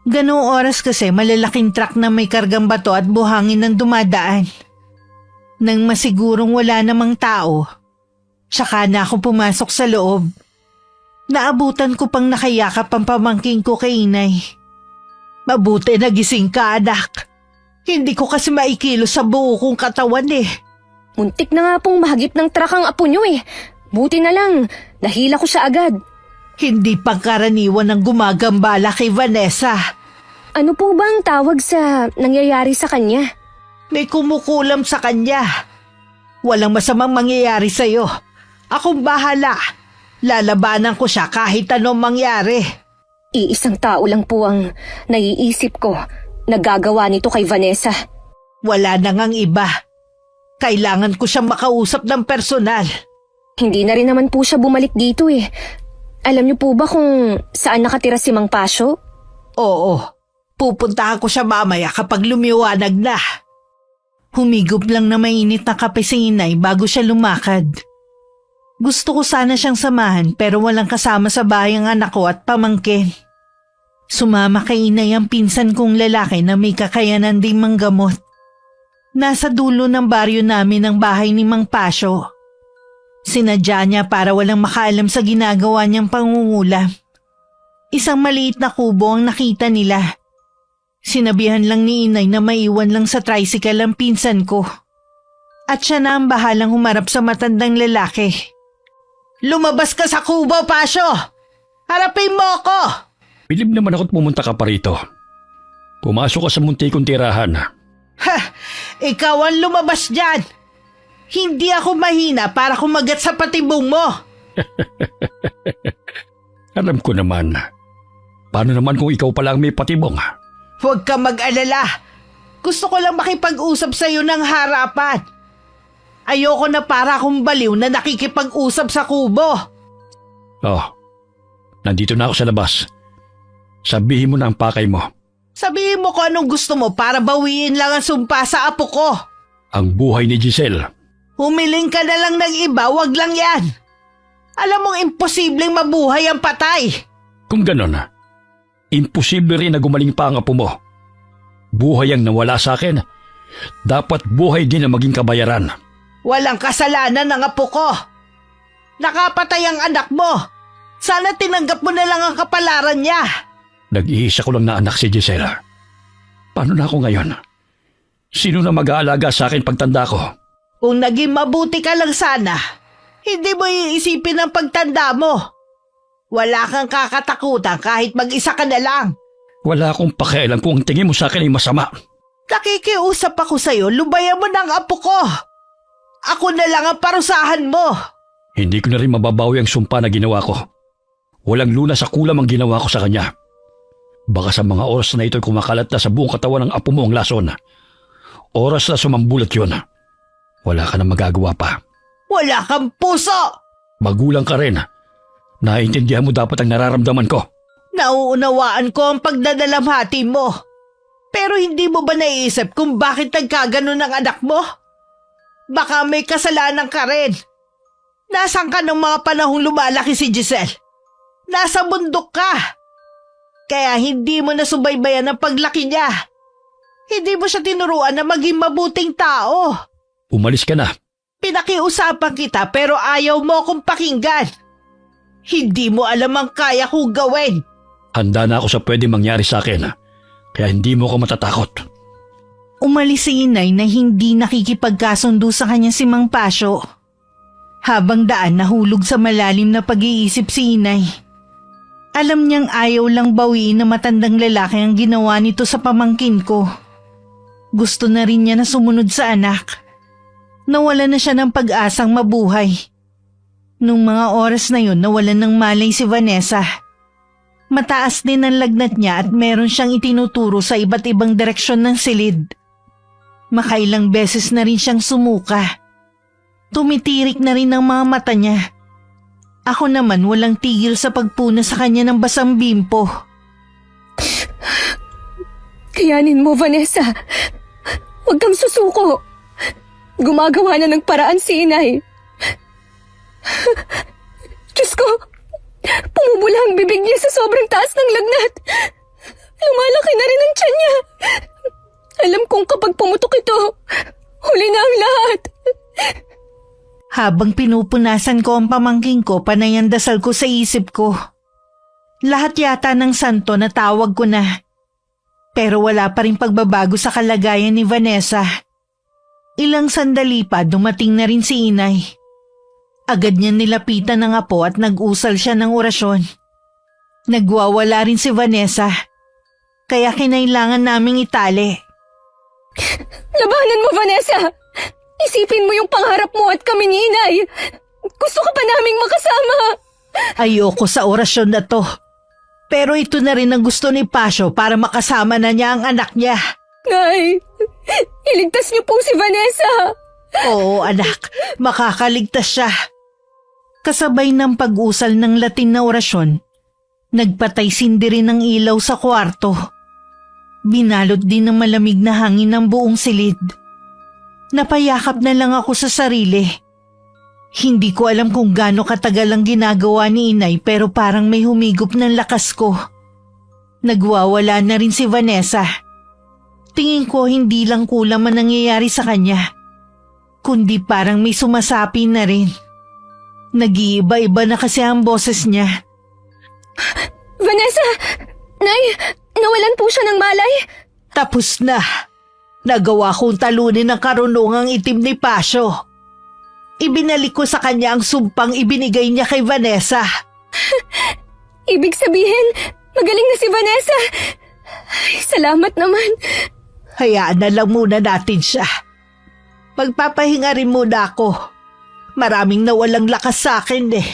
Ganoong oras kasi malalaking truck na may kargang bato at buhangin ang dumadaan. Nang masigurong wala namang tao, tsaka na ako pumasok sa loob. Naabutan ko pang nakayakap ang pamangkin ko kay inay. Mabuti nagising ka, anak. Hindi ko kasi maikilos sa buo kong katawan eh. Muntik na nga pong mahagip ng truck ang apo nyo eh. Buti na lang, nahila ko siya agad. Hindi pangkaraniwan ang gumagambala kay Vanessa. Ano po ba ang tawag sa nangyayari sa kanya? May kumukulam sa kanya. Walang masamang mangyayari sa'yo. Akong bahala. Lalabanan ko siya kahit anong mangyari. Iisang tao lang po ang naiisip ko na gagawa nito kay Vanessa. Wala na ngang iba. Kailangan ko siyang makausap ng personal. Hindi na rin naman po siya bumalik dito eh. Alam niyo po ba kung saan nakatira si Mang Pasyo? Oo, pupuntahan ko siya mamaya kapag lumiwanag na. Humigop lang na mainit na kape si inay bago siya lumakad. Gusto ko sana siyang samahan pero walang kasama sa bahay ang anak ko at pamangkin. Sumama kay inay ang pinsan kong lalaki na may kakayanan ding manggamot. Nasa dulo ng baryo namin ang bahay ni Mang Pasyo. Sinadya niya para walang makaalam sa ginagawa niyang pangungulam. Isang maliit na kubo ang nakita nila. Sinabihan lang ni inay na maiwan lang sa tricycle ang pinsan ko. At siya na ang bahalang humarap sa matandang lalaki. Lumabas ka sa kubo, Pasyo! Harapin mo ako! Bilib naman ako't pumunta ka pa rito. Pumasok ka sa munti kong tirahan. Ha! Ikaw ang lumabas dyan! Hindi ako mahina para kumagat sa patibong mo. Alam ko naman. Paano naman kung ikaw pala ang may patibong? Huwag ka mag-alala. Gusto ko lang makipag-usap sa iyo ng harapan. Ayoko na para akong baliw na nakikipag-usap sa kubo. Oh, nandito na ako sa labas. Sabihin mo na ang pakay mo. Sabihin mo kung anong gusto mo para bawiin lang ang sumpa sa apo ko. Ang buhay ni Giselle. Humiling ka na lang ng iba, wag lang yan. Alam mong imposibleng mabuhay ang patay. Kung ganon, imposible rin na gumaling pa ang apo mo. Buhay ang nawala sa akin. Dapat buhay din na maging kabayaran. Walang kasalanan ng apo ko. Nakapatay ang anak mo. Sana tinanggap mo na lang ang kapalaran niya. Nag-iisa ko lang na anak si Giselle. Paano na ako ngayon? Sino na mag-aalaga sa akin pagtanda ko? Kung naging mabuti ka lang sana, hindi mo iisipin ang pagtanda mo. Wala kang kakatakutan kahit mag-isa ka na lang. Wala akong pakialam kung ang tingin mo sa akin ay masama. Nakikiusap ako sa'yo, lubayan mo ng apo ko. Ako na lang ang parusahan mo. Hindi ko na rin mababawi ang sumpa na ginawa ko. Walang lunas sa kulam ang ginawa ko sa kanya. Baka sa mga oras na ito'y kumakalat na sa buong katawan ng apo mo ang lason. Oras na sumambulat yun. Wala ka na magagawa pa. Wala kang puso! Magulang ka rin. Naiintindihan mo dapat ang nararamdaman ko. Nauunawaan ko ang pagdadalamhati mo. Pero hindi mo ba naiisip kung bakit nagkaganon ang anak mo? Baka may kasalanan ka rin. Nasaan ka ng mga panahong lumalaki si Giselle? Nasa bundok ka. Kaya hindi mo nasubaybayan ang paglaki niya. Hindi mo siya tinuruan na maging mabuting tao. Umalis ka na. Pinakiusapan kita pero ayaw mo akong pakinggan. Hindi mo alam ang kaya kong gawin. Handa na ako sa pwedeng mangyari sa akin. Kaya hindi mo ako matatakot. Umalis si inay na hindi nakikipagkasundo sa kanya si Mang Pasyo. Habang daan nahulog sa malalim na pag-iisip si inay. Alam niyang ayaw lang bawiin na matandang lalaki ang ginawa nito sa pamangkin ko. Gusto na rin niya na sumunod sa anak. Nawala na siya ng pag-asang mabuhay. Nung mga oras na yun, nawalan ng malay si Vanessa. Mataas din ang lagnat niya at meron siyang itinuturo sa iba't ibang direksyon ng silid. Makailang beses na rin siyang sumuka. Tumitirik na rin ang mga mata niya. Ako naman walang tigil sa pagpuna sa kanya ng basang bimpo. Kayanin mo, Vanessa. Huwag kang susuko. Gumagawa na ng paraan si inay. Diyos ko, pumubula ang bibig niya sa sobrang taas ng lagnat. Lumalaki na rin ang tiyan niya. Alam kong kapag pumutok ito, huli na ang lahat. Habang pinupunasan ko ang pamangking ko, panay ang dasal ko sa isip ko. Lahat yata ng santo na tawag ko na. Pero wala pa rin pagbabago sa kalagayan ni Vanessa. Ilang sandali pa dumating na rin si inay. Agad niya nilapitan ng apo at nag-usal siya ng orasyon. Nagwawala rin si Vanessa. Kaya kinailangan naming itali. Labanan mo, Vanessa! Isipin mo yung pangarap mo at kami ni inay. Gusto ka pa naming makasama. Ayoko sa orasyon na to. Pero ito na rin ang gusto ni Pasio para makasama na niya ang anak niya. Nay, iligtas niyo po si Vanessa. Oo anak, makakaligtas siya. Kasabay ng pag-usal ng Latin na orasyon, nagpatay sindi rin ng ilaw sa kwarto. Binalot din ng malamig na hangin ng buong silid. Napayakap na lang ako sa sarili. Hindi ko alam kung gaano katagal ang ginagawa ni inay pero parang may humigop ng lakas ko. Nagwawala na rin si Vanessa. Tingin ko hindi lang kulang man nangyayari sa kanya, kundi parang may sumasapi na rin. Nag-iiba-iba na kasi ang boses niya. Vanessa! Nay, nawalan po siya ng malay. Tapos na. Nagawa kong talunin ang karunungang itim ni Pasio. Ibinalik ko sa kanya ang sumpang ibinigay niya kay Vanessa. Ibig sabihin, magaling na si Vanessa. Ay, salamat naman. Hayaan na lang muna natin siya. Magpapahinga rin muna ako. Maraming nawalang lakas sa akin eh.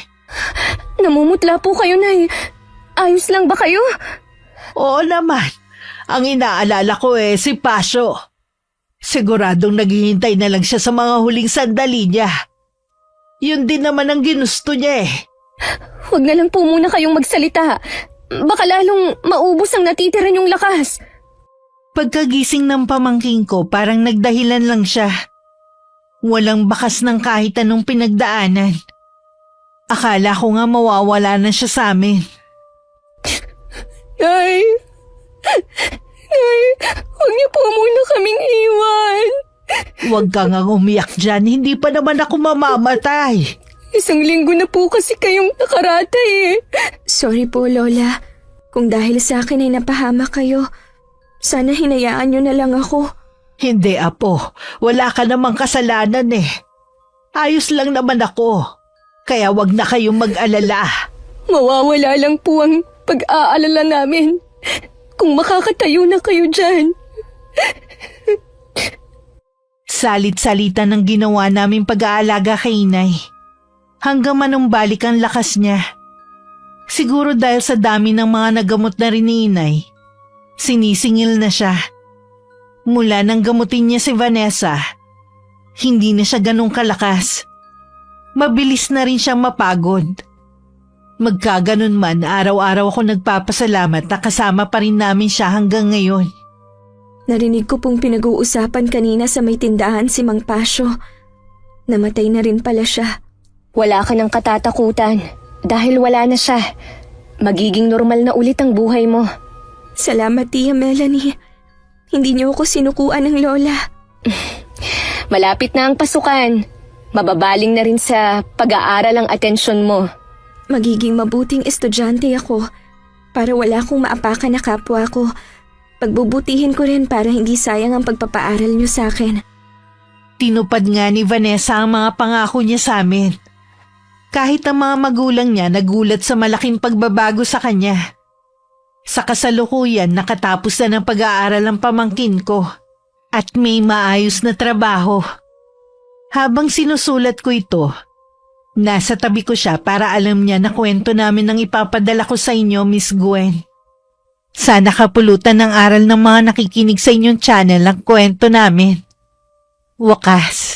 Namumutla po kayo, Nay. Ayos lang ba kayo? Oo naman. Ang inaalala ko si Pasio. Siguradong naghihintay na lang siya sa mga huling sandali niya. Yun din naman ang ginusto niya eh. Huwag na lang po muna kayong magsalita. Baka lalong maubos ang natitira niyong lakas. Pagkagising ng pamangking ko, parang nagdahilan lang siya. Walang bakas ng kahit anong pinagdaanan. Akala ko nga mawawala na siya sa amin. Nay! Nay! Huwag niyo po muna kaming iwan. Huwag ka nga umiyak dyan, hindi pa naman ako mamamatay. 1 linggo na po kasi kayong nakaratay eh. Sorry po, Lola. Kung dahil sa akin ay napahamak kayo, sana hinayaan niyo na lang ako. Hindi apo, wala ka namang kasalanan eh. Ayos lang naman ako, kaya wag na kayong mag-alala. Mawawala lang po ang pag-aalala namin kung makakatayo na kayo dyan. Salit-salita ng ginawa naming pag-aalaga kay inay. Hanggang manumbalik ang lakas niya. Siguro dahil sa dami ng mga nagamot na rin ni inay, sinisingil na siya. Mula nang gamutin niya si Vanessa, hindi na siya ganong kalakas. Mabilis na rin siyang mapagod. Magkaganon man, araw-araw ako nagpapasalamat na kasama pa rin namin siya hanggang ngayon. Narinig ko pong pinag-uusapan kanina sa may tindahan si Mang Pasio. Namatay na rin pala siya. Wala ka ng katatakutan dahil wala na siya. Magiging normal na ulit ang buhay mo. Salamat, Tia Melanie. Hindi niyo ako sinukuan ng lola. Malapit na ang pasukan. Mababaling na rin sa pag-aaral ang atensyon mo. Magiging mabuting estudyante ako para wala akong maapakan na kapwa ko. Pagbubutihin ko rin para hindi sayang ang pagpapaaral niyo sa akin. Tinupad nga ni Vanessa ang mga pangako niya sa amin. Kahit ang mga magulang niya nagulat sa malaking pagbabago sa kanya. Sa kasalukuyan, nakatapos na ng pag-aaral ang pamangkin ko at may maayos na trabaho. Habang sinusulat ko ito, nasa tabi ko siya para alam niya na kwento namin ang ipapadala ko sa inyo, Miss Gwen. Sana kapulutan ng aral ng mga nakikinig sa inyong channel ang kwento namin. Wakas.